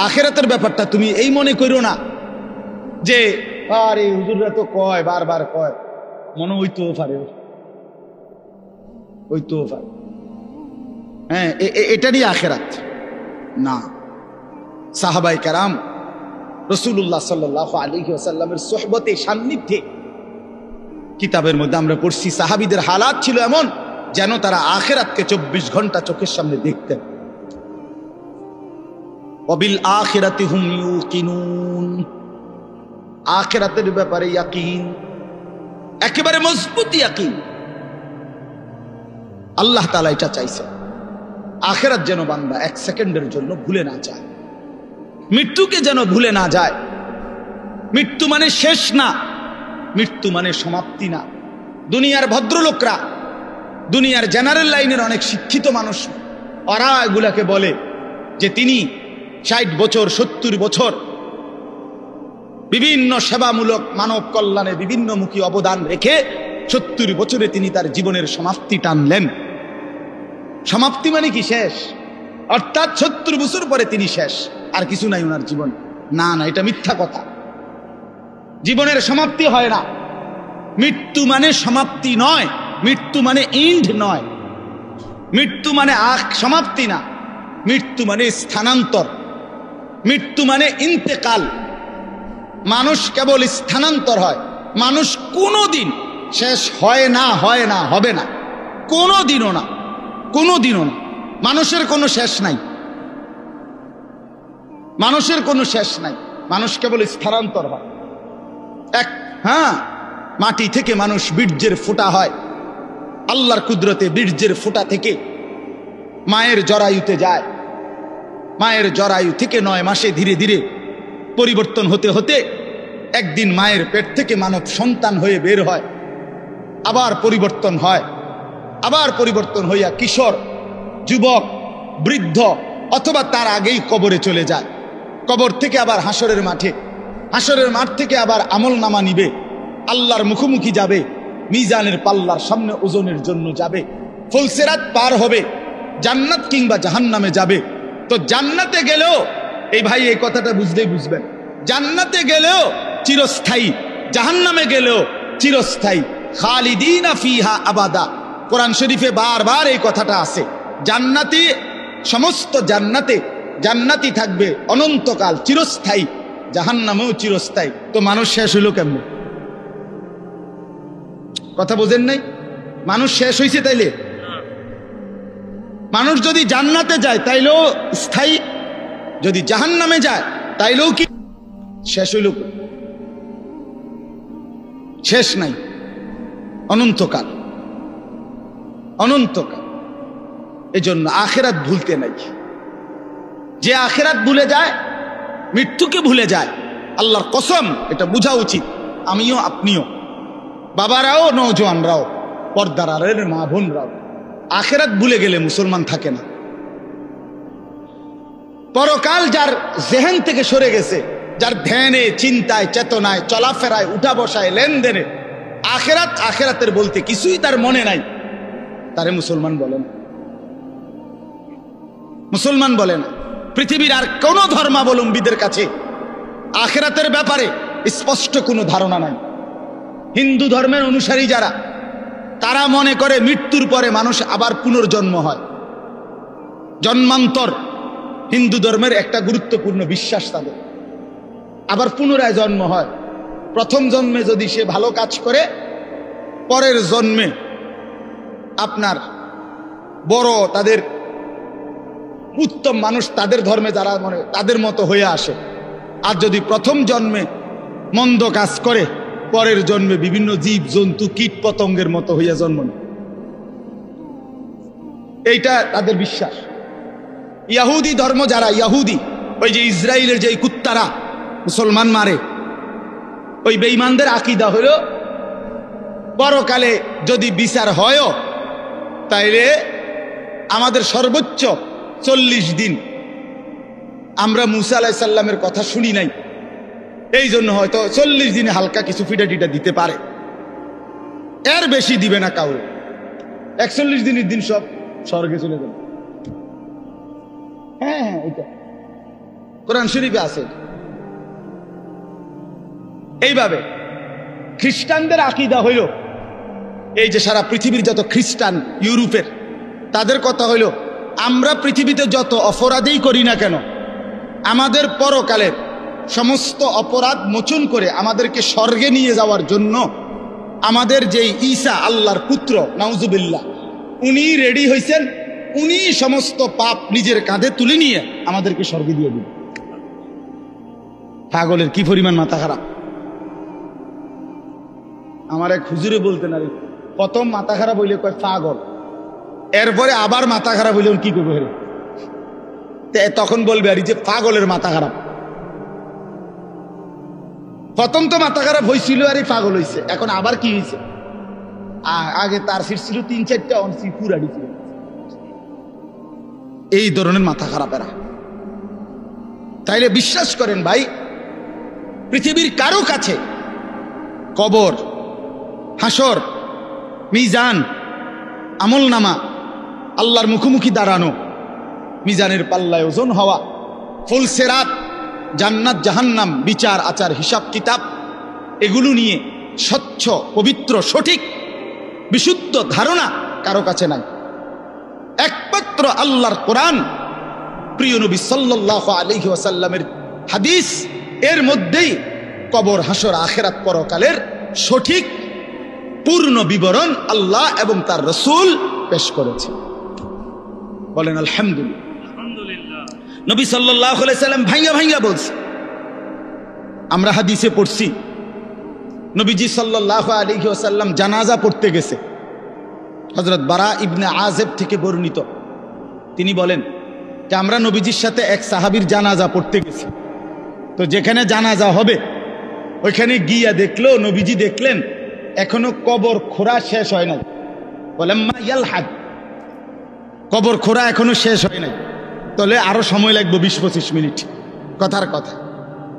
আখিরাতের ব্যাপারটা তুমি এই মনে করো না যে আরে হুজুররা তো কয়, বারবার কয়, মনে হইতেও পারে, হইতেও পারে। হ্যাঁ, এটারই আখিরাত না। সাহাবায়ে কেরাম রাসূলুল্লাহ সাল্লাল্লাহু আলাইহি ওয়াসাল্লামের সোহবতে, সান্নিধ্যে, কিতাবের মধ্যে আমরা পড়ছি, সাহাবীদের হালাত ছিল এমন যেন তারা আখিরাতকে 24 ঘন্টা চোখের সামনে দেখতেন। ওয়াবিল আখিরাতি হুম ইউকিনুন, আখিরাতের ব্যাপারে ইয়াকিন, একেবারে মজবুত ইয়াকিন। আল্লাহ তাআলা এটা চাইছে, আখিরাত যেন বান্দা 1 সেকেন্ডের জন্য ভুলে না যায়, মৃত্যুকে যেন ভুলে না যায়। মৃত্যু মানে শেষ না, মৃত্যু মানে সমাপ্তি না। দুনিয়ার ভদ্রলোকরা, দুনিয়ার জেনারেল লাইনের অনেক শিক্ষিত মানুষ, ওরা এগুলাকে বলে যে তিনি 60 বছর 70 বছর বিভিন্ন সেবামূলক মানব কল্যাণে বিভিন্নমুখী অবদান রেখে 70 বছরে তিনি তার জীবনের সমাপ্তি টানলেন। সমাপ্তি মানে কি? শেষ। অর্থাৎ 70 বছর পরে তিনি শেষ, আর কিছু নাই ওনার জীবন। না না, এটা মিথ্যা কথা। জীবনের সমাপ্তি হয় না। মৃত্যু মানে সমাপ্তি নয়, মৃত্যু মানে ইন্ড নয়, মৃত্যু মানে সমাপ্তি না, মৃত্যু মানে স্থানান্তর, মৃত্যু মানে ইন্তেকাল। মানুষ কেবল স্থানান্তর হয়, মানুষ কোনোদিন শেষ হয় না, হয় না, হবে না, কোনোদিনও না, কোনোদিনও না। মানুষের কোনো শেষ নাই, মানুষের কোনো শেষ নাই, মানুষ কেবল স্থানান্তর হয়। মাটি থেকে মানুষ বীর্যের ফোঁটা হয়, আল্লাহর কুদরতে বীর্যের ফোঁটা থেকে মায়ের জরায়ুতে যায়, মায়ের জরায়ু থেকে 9 মাসে ধীরে ধীরে পরিবর্তন হতে হতে একদিন মায়ের পেট থেকে মানব সন্তান হয়ে বের হয়, আবার পরিবর্তন হয়, আবার পরিবর্তন হইয়া কিশোর, যুবক, বৃদ্ধ অথবা তার আগেই কবরে চলে যায়। কবর থেকে আবার হাসরের মাঠে, হাসরের মাঠ থেকে আবার আমল নামা নিবে, আল্লাহর মুখোমুখি যাবে, মিজানের পাল্লার সামনে ওজনের জন্য যাবে, ফুলসিরাত পার হবে, জান্নাত কিংবা জাহান্নামে যাবে। তো জান্নাতে গেলেও, এই ভাই এই কথাটা বুঝলেই বুঝবেন, জান্নাতে গেলেও চিরস্থায়ী, জাহান্নামে গেলেও চিরস্থায়ী। খালিদিনা ফিহা আবাদা, কোরআন শরীফে বারবার এই কথাটা আছে। জান্নাতি, সমস্ত জান্নাতে জান্নাতি থাকবে অনন্তকাল, চিরস্থায়ী, জাহান্নামেও চিরস্থায়ী। তো মানুষ শেষ হইল কেমন? কথা বোঝেন নাই? মানুষ শেষ হইছে তাইলে? মানুষ যদি জান্নাতে যায় তাইলেও স্থায়ী, যদি জাহান্নামে যায় তাইলেও কি শেষ হইল? শেষ নাই, অনন্তকাল, অনন্তকাল। এই জন্য আখেরাত ভুলতে নাই। যে আখেরাত ভুলে যায়, মৃত্যুকে ভুলে যায়, আল্লাহর কসম, এটা বোঝা উচিত। আমিও, আপনিও, বাবারাও, নওজোয়ানরাও, পর্দার আড়ালের মা বোনরাও, আখেরাত ভুলে গেলে মুসলমান থাকে না। পরকাল যার জেহেন থেকে সরে গেছে, যার ধ্যানে, চিন্তায়, চেতনায়, চলাফেরায়, উঠা বসায়, লেনদেনে আখেরাত, আখেরাতের বলতে কিছুই তার মনে নাই, তারে মুসলমান বলে না, মুসলমান বলে না। পৃথিবীর আর কোন ধর্মাবলম্বীদের কাছে আখেরাতের ব্যাপারে স্পষ্ট কোনো ধারণা নাই। হিন্দু ধর্মের অনুসারী যারা, তারা মনে করে মৃত্যুর পরে মানুষ আবার পুনর্জন্ম হয়, জন্মান্তর হিন্দু ধর্মের একটা গুরুত্বপূর্ণ বিশ্বাস তাদের। আবার পুনরায় জন্ম হয়। প্রথম জন্মে যদি সে ভালো কাজ করে, পরের জন্মে আপনার বড়, তাদের উত্তম মানুষ, তাদের ধর্মে যারা মনে তাদের মতো হয়ে আসে। আর যদি প্রথম জন্মে মন্দ কাজ করে, পরের জন্মে বিভিন্ন জীব জন্তু কীট পতঙ্গের মতো হইয়া জন্ম নেয়। এইটা তাদের বিশ্বাস। ইয়াহুদি ধর্ম যারা, ইয়াহুদি, ওই যে ইসরায়েলের যে কুত্তারা মুসলমান মারে, ওই বেঈমানদের আকীদা হলো পরকালে যদি বিচার হয় তাইলে আমাদের সর্বোচ্চ 40 দিন আমরা মুসা আলাইহিস সালামের কথা শুনি নাই, এই জন্য হয়তো 40 দিনে হালকা কিছু ফিটা টিটা দিতে পারে, এর বেশি দিবে না কাউরে। 41 দিনের দিন সব স্বর্গে চলে যাবে। হ্যাঁ হ্যাঁ, এটা কোরআন শরীফে আছে। এইভাবে খ্রিস্টানদের আকীদা হইল, এই যে সারা পৃথিবীর যত খ্রিস্টান, ইউরোপের, তাদের কথা হইল, আমরা পৃথিবীতে যত অপরাধই করি না কেন, আমাদের পরকালের সমস্ত অপরাধ মোচন করে আমাদেরকে স্বর্গে নিয়ে যাওয়ার জন্য আমাদের যেই ঈসা, আল্লাহর পুত্র, নাউজুবিল্লাহ, উনি রেডি হয়েছেন, উনি সমস্ত পাপ নিজের কাঁধে তুলে নিয়ে আমাদেরকে স্বর্গে দিয়ে দিন। পাগলের কি পরিমাণ মাথা খারাপ! আমার এক হুজুরে বলতেন, আরে প্রথম মাথা খারাপ হইলে কয় পাগল, এরপরে আবার মাথা খারাপ হইলে কি করবে? তখন বলবে আর যে পাগলের মাথা খারাপ। প্রথম তো মাথা খারাপ হয়েছিল আর পাগল হয়েছে, এখন আবার কি হয়েছে? আগে তার সিট ছিল 3-4টা, পুরা দিছিল। এই ধরনের মাথা খারাপ এরা। তাইলে বিশ্বাস করেন ভাই, পৃথিবীর কারো কাছে কবর, হাসর, মিজান, আমলনামা, আল্লাহর মুখোমুখি দাঁড়ানো, মিজানের পাল্লায় ওজন হওয়া, ফুলসেরাত, জান্নাত জাহান্নাম, বিচার আচার হিসাব কিতাব, এগুলো নিয়ে স্বচ্ছ পবিত্র সঠিক বিশুদ্ধ ধারণা কারো কাছে নাই। একমাত্র আল্লাহর কোরআন, প্রিয় নবী সাল্লাল্লাহু আলাইহি ওয়াসাল্লামের হাদিস, এর মধ্যেই কবর, হাসর, আখিরাত, পরকালের সঠিক পূর্ণ বিবরণ আল্লাহ এবং তার রাসূল পেশ করেছে। বলেন আলহামদুলিল্লাহ। নবী সাল্লাল্লাহু আলাইহি সাল্লাম ভাইয়া ভাইয়া বলছে। আমরা হাদিসে পড়ছি নবীজি সাল্লাল্লাহু আলাইহি ওয়াসাল্লাম জানাজা পড়তে গেছে। হযরত বারা ইবনে আযিব থেকে বর্ণিত, তিনি বলেন যে আমরা নবীজির সাথে এক সাহাবীর জানাজা পড়তে গেছি। তো যেখানে জানাজা হবে ওইখানে গিয়া দেখলো, নবীজি দেখলেন এখনো কবর খোঁড়া শেষ হয় নাই। বলেন মা ইয়ালহাদ, কবর খোঁড়া এখনো শেষ হয় নাই, তাহলে আরো সময় লাগবে 20-25 মিনিট, কথার কথা।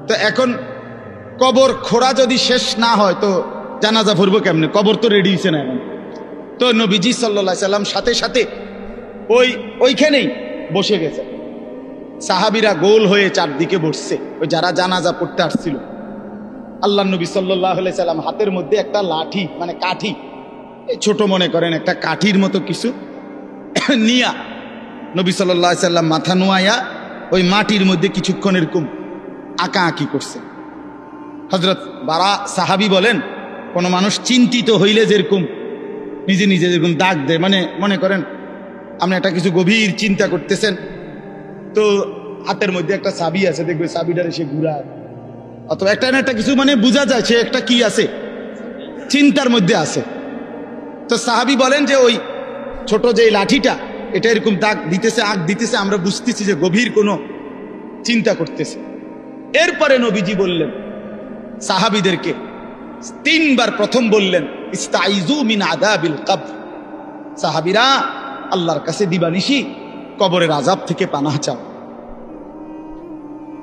তো এখন কবর খোঁড়া যদি শেষ না হয় তো জানাজা পড়বো কেমনে? কবর তো রেডি হয়েছে না এখন। তো নবীজি সাল্লাল্লাহু আলাইহি সাল্লাম সাথে সাথে ওইখানেই বসে গেছে। সাহাবীরা গোল হয়ে চারদিকে বসছে, ওই যারা জানাজা পড়তে আসছিল। আল্লাহ নবী সাল্লাল্লাহু আলাইহি সাল্লাম হাতের মধ্যে একটা লাঠি, মানে কাঠি, ছোট মনে করেন একটা কাঠির মতো কিছু নিয়া নবী সাল্লাল্লাহু আলাইহি সাল্লাম মাথা নোয়াইয়া ওই মাটির মধ্যে কিছুক্ষণ এরকম আঁকা আঁকি করছে। হযরত বারা সাহাবী বলেন, কোন মানুষ চিন্তিত হইলে যেরকম নিজে নিজে যেরকম দাগ দেয়, মানে মনে করেন আপনি একটা কিছু গভীর চিন্তা করতেছেন, তো হাতের মধ্যে একটা চাবি আছে, দেখবে চাবিটারে সে ঘুরায়, অথবা একটা না একটা কিছু, মানে বোঝা যায় সে একটা কি আছে, চিন্তার মধ্যে আছে। তো সাহাবী বলেন যে ওই ছোট যে লাঠিটা, এটা এরকম দাগ দিতেছে, আগ দিতেছে, আমরা বুঝতেছি যে গভীর কোনো চিন্তা করতেছে। এরপরে নবীজি বললেন সাহাবীদেরকে 3 বার, প্রথম বললেন ইস্তাইযু মিন আযাবিল কবর, সাহাবীরা আল্লাহর কাছে দিবানিশি কবরের আযাব থেকে পানাহ চাও,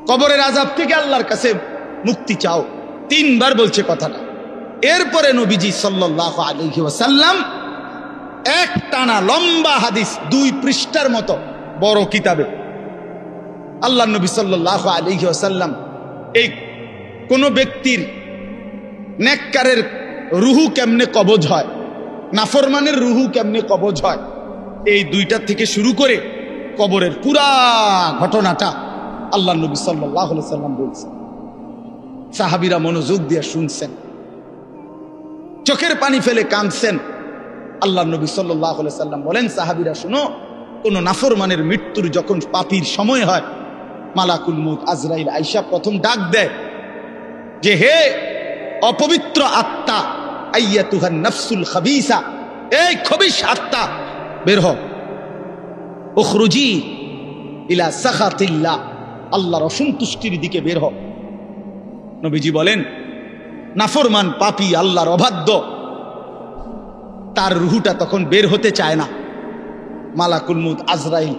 কবরের আযাব থেকে আল্লাহর কাছে মুক্তি চাও। 3 বার বলছে কথাটা। এরপরে নবীজি সাল্লাল্লাহু আলাইহি ওয়াসাল্লাম এক টানা লম্বা হাদিস, 2 পৃষ্ঠার মতো বড় কিতাবে আল্লাহ নবী সাল্লাল্লাহু আলাইহি ওয়াসাল্লাম এই কোন ব্যক্তির নেককারের রুহু কেমনে কবজ হয়, নাফরমানের রুহু কেমনে কবজ হয়, এই 2টা থেকে শুরু করে কবরের পুরা ঘটনাটা আল্লাহ নবী সাল্লাল্লাহু আলাইহি ওয়াসাল্লাম বলছেন। সাহাবীরা মনোযোগ দিয়ে শুনছেন, চোখের পানি ফেলে কাঁদছেন। আল্লাহ নবী সাল্লাল্লাহু আলাইহি ওয়াসাল্লাম বলেন, সাহাবীরা শুনো, কোন নাফরমানের মৃত্যুর যখন পাপীর সময় হয়, মালাকুল মউত আজরাইল আয়েশা প্রথম ডাক দেয় যে হে অপবিত্র আত্মা, আইয়াতুহান নাফসুল খাবিসা, এই খবিশ আত্মা বের হও, উখরুজি ইলা সাখাতিল্লাহ, আল্লাহর অসন্তুষ্টির দিকে বের হও। নবীজি বলেন নাফরমান পাপী আল্লাহর অবাধ্য, তার রুহুটা তখন বের হতে চায় না। মালাকুল মউত আজরাইল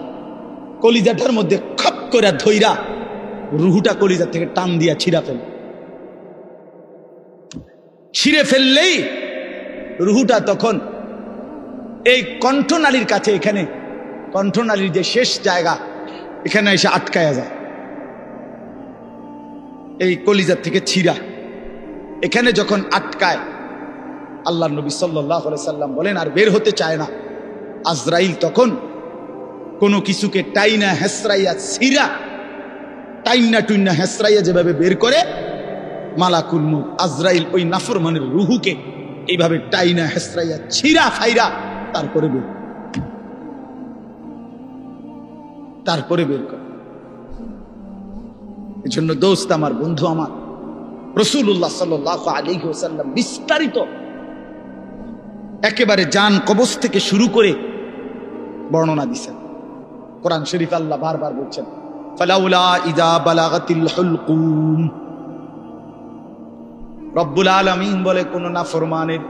কলিজাটার মধ্যে খপ করে ধইরা রুহুটা কলিজা থেকে টান দিয়া ছিঁড়ে ফেললেই রুহুটা তখন এই কণ্ঠনালীর কাছে, এখানে কণ্ঠনালীর যে শেষ জায়গা, এখানে এসে আটকায়া যায়। এই কলিজার থেকে ছিঁড়া এখানে যখন আটকায়, আল্লাহ নবী সাল্লাল্লাহু আলাইহি সাল্লাম বলেন আর বের হতে চায় না। আজরাইল তখন কোনো কিছুকে টাইনা হেসরাইয়া ছিঁড়া, টাইনা টুইনা হেসরাইয়া যেভাবে বের করে, মালাকুল মউত আজরাইল ওই নাফরমানের রুহুকে এইভাবে টাইনা হেসরাইয়া ছিঁড়া ফাইরা তারপরে বের করে। এই জন্য দোস্ত আমার, বন্ধু আমার, রাসূলুল্লাহ সাল্লাল্লাহু আলাইহি ওয়াসাল্লাম বিস্তারিত একেবারে জান কবজ থেকে শুরু করে বর্ণনা দিচ্ছেন। কোরআন শরীফ আল্লাহ বারবার বলছেন ফালাউলা ইযা বালাগাতিল হুলকুম, রব্বুল আলামিন বলে কোন নাফরমানের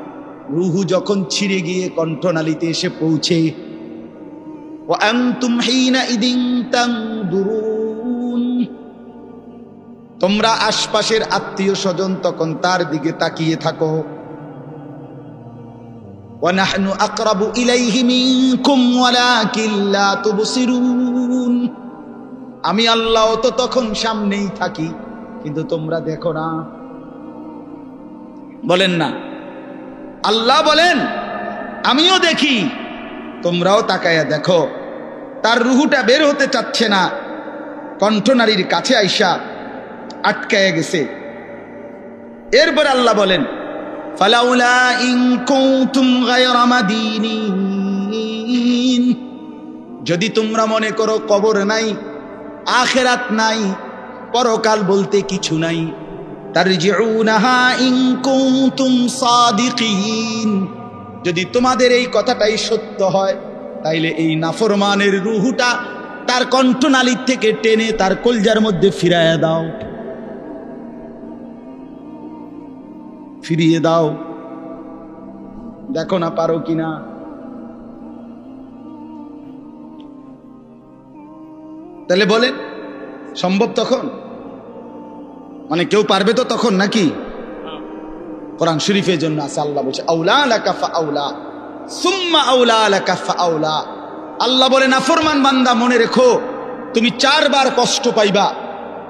রুহু যখন ছিঁড়ে গিয়ে কণ্ঠনালীতে এসে পৌঁছে, ওয়া আনতুম হিনা ইদিন তানদুরুন, তোমরা আশপাশের আত্মীয় স্বজন তখন তার দিকে তাকিয়ে থাকো। ওয়া নাহনু আকরাবু ইলাইহি মিনকুম ওয়ালাকিন লা তুবসিরুন। আমি আল্লাহ তো তখন সামনেই থাকি, কিন্তু তোমরা দেখো না। বলেন না, আল্লাহ বলেন আমিও দেখি, তোমরাও তাকায়া দেখো। তার রুহুটা বের হতে চাচ্ছে না, কণ্ঠনারীর কাছে আইসা আটকায় গেছে। এরপর আল্লাহ বলেন ফালাউলা ইন কুনতুম গায়রা মাদিনিন, যদি তোমরা মনে করো কবর নাই, আখিরাত নাই, পরকাল বলতে কিছু নাই, তারজিউনাহা ইন কুনতুম সাদিকিন, যদি তোমাদের এই কথাটাই সত্য হয়, তাইলে এই নাফরমানের রুহুটা তার কণ্ঠনালীর থেকে টেনে তার কলজার মধ্যে ফিরাইয়া দাও, ফিরিয়ে দাও। দেখো না পারো কিনা। তাহলে বলেন সম্ভব তখন? মানে কেউ পারবে তো তখন নাকি? কোরআন শরীফের জন্য আছে, আল্লাহ বলছে আউলা লাকা ফাআউলা সুম্মা আউলা লাকা ফাআউলা। আল্লাহ বলে নাফরমান বান্দা মনে রেখো, তুমি 4 বার কষ্ট পাইবা,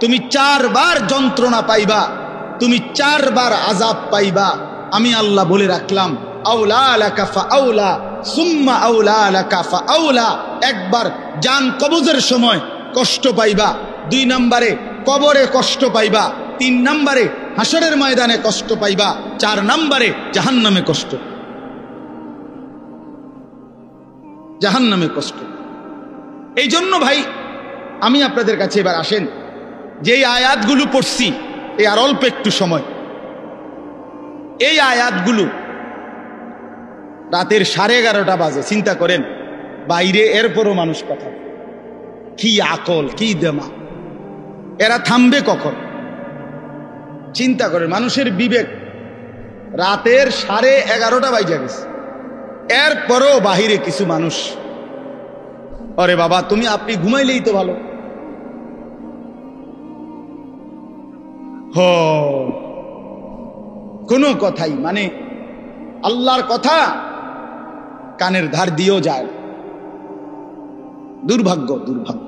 তুমি 4 বার যন্ত্রণা পাইবা, তুমি 4 বার আযাব পাইবা। আমি আল্লাহ বলে রাখলাম আউলা লাকা ফাআউলা সুম্মা আউলা লাকা ফাআউলা। একবার জান কবজের সময় কষ্ট পাইবা, 2 নম্বরে কবরে কষ্ট পাইবা, 3 নম্বরে হাসরের ময়দানে কষ্ট পাইবা, 4 নম্বরে জাহান্নামে কষ্ট, জাহান্নামে কষ্ট। এই জন্য ভাই আমি আপনাদের কাছে এবার আসেন, যেই আয়াতগুলো পড়ছি এই আর অল্প একটু সময়, এই আয়াতগুলো রাতের 11:30 বাজে, চিন্তা করেন বাইরে, এরপরও মানুষ কথা, কি আকল, কি দেমা, এরা থামবে কখন? চিন্তা করেন, মানুষের বিবেক। রাতের 11:30 বাজে গেছে, এরপরও বাহিরে কিছু মানুষ, আরে বাবা তুমি আপনি ঘুমাইলেই তো ভালো। কোনো কথাই মানে আল্লাহর কথা কানের ধার দিয়েও যায়। দুর্ভাগ্য, দুর্ভাগ্য।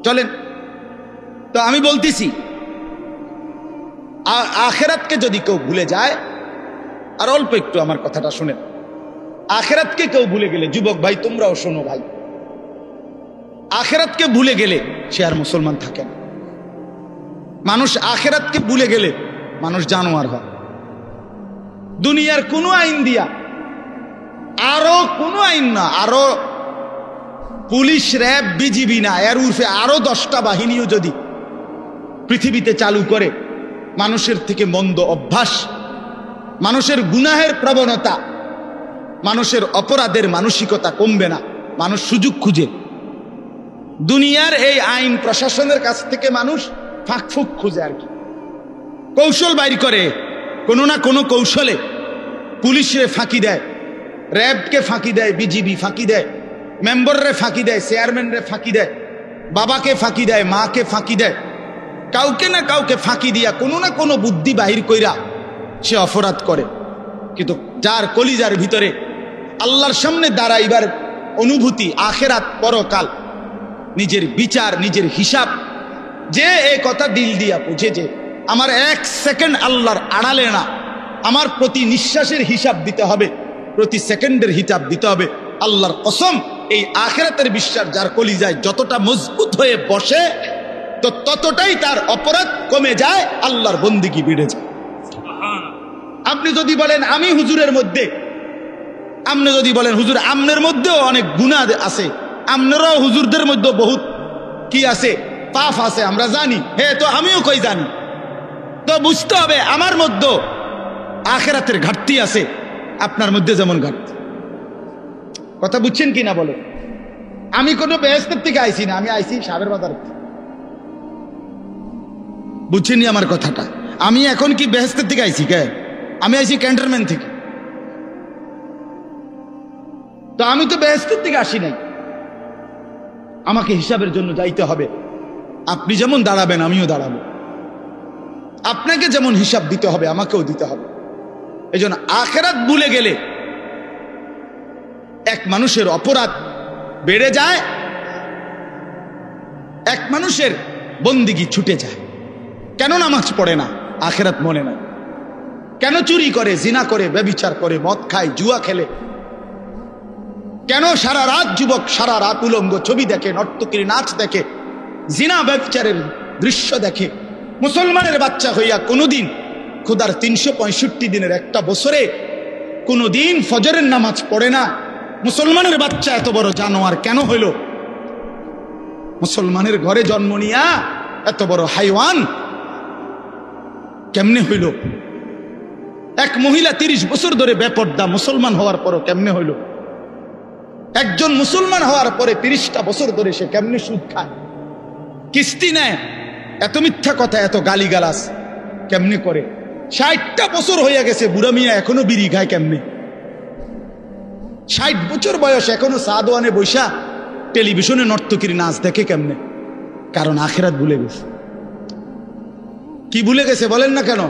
চলেন তো আমি বলতেছি, আখিরাতকে যদি কেউ ভুলে যায়, আর অল্প একটু আমার কথাটা শুনেন, আখিরাতকে কেউ ভুলে গেলে, যুবক ভাই তোমরাও শোনো ভাই, আখিরাতকে ভুলে গেলে সে আর মুসলমান থাকে না। মানুষ আখিরাতকে ভুলে গেলে মানুষ জানোয়ার হয়। দুনিয়ার কোনো আইন দিয়া, আরো কোনো আইন না, আরো পুলিশ, র্যাব, বিজিবি না, এর উর্ফে আরো 10টা বাহিনীও যদি পৃথিবীতে চালু করে, মানুষের থেকে মন্দ অভ্যাস, মানুষের গুনাহের প্রবণতা, মানুষের অপরাধের মানসিকতা কমবে না। মানুষ সুযোগ খুঁজে, দুনিয়ার এই আইন প্রশাসনের কাছ থেকে মানুষ ফাঁকফুক খুঁজে, আর কি কৌশল বাইর করে, কোনো না কোনো কৌশলে পুলিশে ফাঁকি দেয়, র্যাবকে ফাঁকি দেয়, বিজিবি ফাঁকি দেয়, মেম্বাররে ফাঁকি দেয়, চেয়ারম্যানরে ফাঁকি দেয়, বাবাকে ফাঁকি দেয়, মাকে ফাঁকি দেয়, কাউকে না কাউকে ফাঁকি দিয়া কোনো না কোনো বুদ্ধি বাহির কইরা সে অপরাধ করে। কিন্তু যার কলিজার ভিতরে আল্লাহর সামনে দাঁড়াইবার অনুভূতি, আখেরাত, পরকাল, নিজের বিচার, নিজের হিসাব, যে এই কথা দিল দিয়া বুঝে যে আমার 1 সেকেন্ড আল্লাহর আড়ালে না, আমার প্রতি নিঃশ্বাসের হিসাব দিতে হবে, প্রতি সেকেন্ডের হিসাব দিতে হবে, আল্লাহর কসম এই আখিরাতের বিশ্বাস যার কলিজায় যতটা মজবুত হয়ে বসে, তো ততটাই তার অপরাধ কমে যায়, আল্লাহর বন্দেগী বেড়ে যায়। আপনি যদি বলেন আমি হুজুরের মধ্যে, আপনি যদি বলেন হুজুর আমনের মধ্যেও অনেক গুনাহ আছে, আপনারাও হুজুরদের মধ্যে বহুত কি আছে, পাপ আছে, আমরা জানি, হ্যাঁ তো আমিও কই জানি, তো বুঝতে হবে আমার মধ্যে আখিরাতের ঘাটতি আছে, আপনার মধ্যে যেমন ঘাটতি। কথা বুঝছেন কি না বলো? আমি কোনো বেহেশতের থেকে আইছি না, আমি আইছি সাবের বাজার। বুঝছেনি আমার কথাটা? আমি এখন কি বেহেশতের থেকে আইছি? কে? আমি আইছি ক্যান্টনমেন্ট থেকে। তো আমি তো বেহেশতের থেকে আসি নাই, আমাকে হিসাবের জন্য যাইতে হবে। আপনি যেমন দাঁড়াবেন আমিও দাঁড়াবো, আপনাকে যেমন হিসাব দিতে হবে আমাকেও দিতে হবে। এই জন্য আখিরাত ভুলে গেলে এক মানুষের অপরাধ বেড়ে যায়, এক মানুষের বন্দিগি ছুটে যায়। কেন নামাজ পড়ে না? আখিরাত মনে নাই। কেন চুরি করে, জিনা করে, ব্যভিচার করে, মদ খায়, জুয়া খেলে? কেন সারা রাত যুবক সারা রাত উলঙ্গ ছবি দেখে, নর্তকীর নাচ দেখে, জিনা ব্যভিচারের দৃশ্য দেখে? মুসলমানের বাচ্চা হইয়া কোনোদিন খোদার 365 দিনের একটা বছরে কোনোদিন ফজরের নামাজ পড়ে না। মুসলমানের বাচ্চা এত বড় জানোয়ার কেন হইল? মুসলমানের ঘরে জন্ম নিয়া এত বড় হাইওয়ান কেমনে হইল? এক মহিলা 30 বছর ধরে বেপর্দা, মুসলমান হওয়ার পরও কেমনে হইল? একজন মুসলমান হওয়ার পরে 30টা বছর ধরে সে কেমনে সুদ খায়, কিস্তি নেয়, এত মিথ্যা কথা, এত গালিগালাজ কেমনে করে? 60টা বছর হইয়া গেছে, বুড়া মিয়া এখনো বিড়ি খায় কেমনে? 60 বছর বয়স এখনো সাদওয়ানে বৈশা টেলিভিশনে নর্তকীর নাচ দেখে কেমনে? কারণ আখিরাত ভুলে গেছে। কি ভুলে গেছে বলেন না কেন?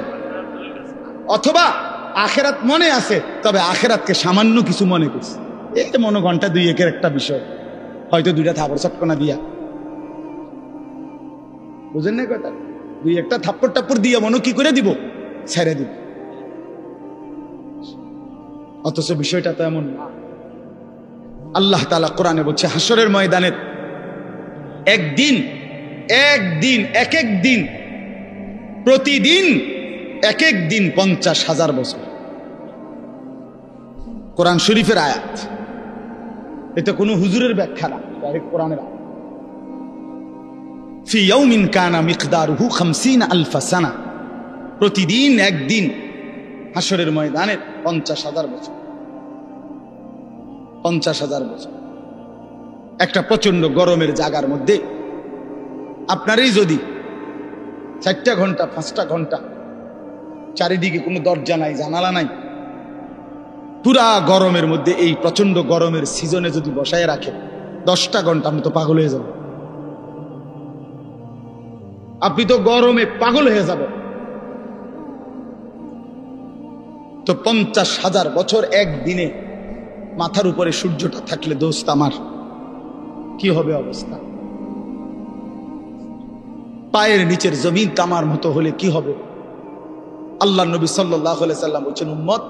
অথবা আখিরাত মনে আছে, তবে আখিরাতকে সামান্য কিছু মনে করছে। এই যে মনে ঘন্টা 2-1 একটা বিষয়, হয়তো 2টা থাপড় চটকনা দিয়া, বুঝেন না কথা, 2-1টা থাপ্পড় টাপ্পড় দিয়া মনে কি করে দিব, ছেড়ে দিব। অথচ বিষয়টা তো এমন না। আল্লাহ তাআলা কোরআনে বলছে হাসরের ময়দানের একদিন এক এক দিন, প্রতিদিন এক এক দিন 50,000 বছর। কোরআন শরীফের আয়াত, এটা কোনো হুজুরের ব্যাখ্যা না, ডাইরেক্ট কোরআনের আয়াত। ফি ইয়াউমিন কানা মিকদারুহু 50,000 সানা, প্রতিদিন একদিন হাসরের ময়দানের 50,000 বছর। 50,000 বছর একটা প্রচন্ড গরমের জায়গার মধ্যে আপনারই যদি 4টা ঘন্টা 5টা ঘন্টা, চারিদিকে কোনো দরজা নাই, জানালা নাই, পুরা গরমের মধ্যে এই প্রচন্ড গরমের সিজনে যদি বসায় রাখে 10টা ঘন্টা, আমি তো পাগল হয়ে যাব। আপনি তো গরমে পাগল হয়ে যাবেন। তো 50,000 বছর একদিনে মাথার উপরে সূর্যটা থাকলে দোস্ত আমার কি হবে অবস্থা? পায়ের নিচের জমিন তামার মতো হলে কি হবে? আল্লাহ নবী সাল্লাল্লাহু আলাইহি সাল্লাম বলেছেন, উম্মত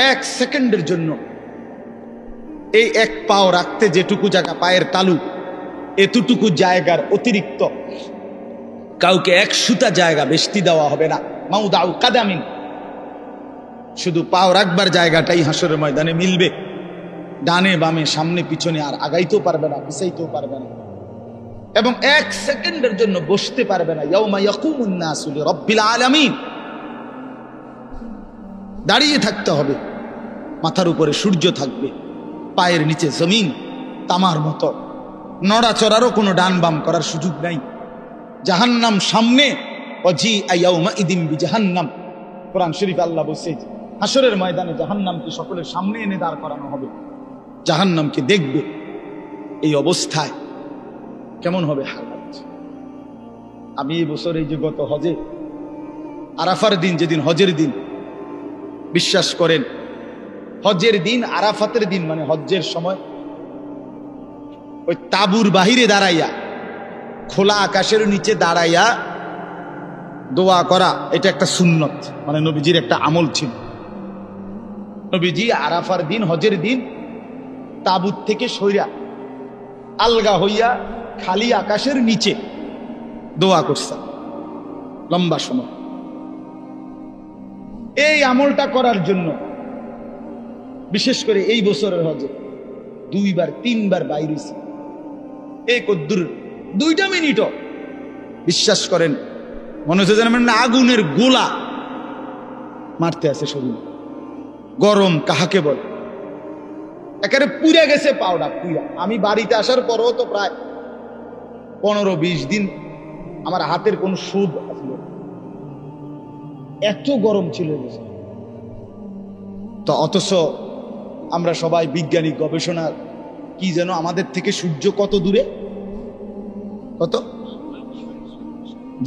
1 সেকেন্ডের জন্য এই এক পাও রাখতে যেটুকু জায়গা, পায়ের তালু, এতটুকু জায়গার অতিরিক্ত কাউকে 1 সুতা জায়গা বেশি দেওয়া হবে না। মাউদাউ কাদামিন, শুধু পাও রাখবার জায়গাটাই হাসরের ময়দানে মিলবে। ডানে বামে সামনে পিছনে আর আগাইতেও পারবে না, পিছাইতেও পারবে না, এবং 1 সেকেন্ডের জন্য বসতে পারবে না। ইয়াউমা ইয়াকুমুন নাসু লিরাব্বিল আলামিন, দাঁড়িয়ে থাকতে হবে। মাথার উপরে সূর্য থাকবে, পায়ের নিচে জমিন তামার মতো, নড়াচড়ারও কোনো ডান বাম করার সুযোগ নাই। জাহান্নাম সামনে, ওয়াজিআ ইয়াউমাইদিন বিজাহান্নাম, কোরআন শরীফ আল্লাহ বলছে হাসরের ময়দানে জাহান্নামকে সকলের সামনে এনে দাঁড় করানো হবে, জাহান্নামকে দেখবে। এই অবস্থায় কেমন হবে হালাত? আমি এই বছর এই যে গত হজে আরাফার দিন, যেদিন হজের দিন, বিশ্বাস করেন হজের দিন, আরাফাতের দিন মানে হজ্জের সময়, ওই তাবুর বাহিরে দাঁড়াইয়া, খোলা আকাশের নিচে দাঁড়াইয়া দোয়া করা, এটা একটা সুন্নত, মানে নবীজির একটা আমল ছিল। নবীজি আরাফার দিন, হজের দিন তাবুত থেকে সইরা আলগা হইয়া খালি আকাশের নিচে দোয়া করছে লম্বা সময়। এই আমলটা করার জন্য বিশেষ করে এই বছরের হজে 2-3 বার বাইরে হইছে। এই কদ্দুর 2টা মিনিটও বিশ্বাস করেন মনে হচ্ছে যেন আগুনের গোলা মারতে আছে শরীর। গরম কাহাকে বলে, একেবারে পুড়ে গেছে পাউডা পুরা। আমি বাড়িতে আসার পরও তো প্রায় 15-20 দিন আমার হাতের কোন সুদ আসলো, এত গরম ছিল। তো অথচ আমরা সবাই বিজ্ঞানিক গবেষণা কি যেন, আমাদের থেকে সূর্য কত দূরে, কত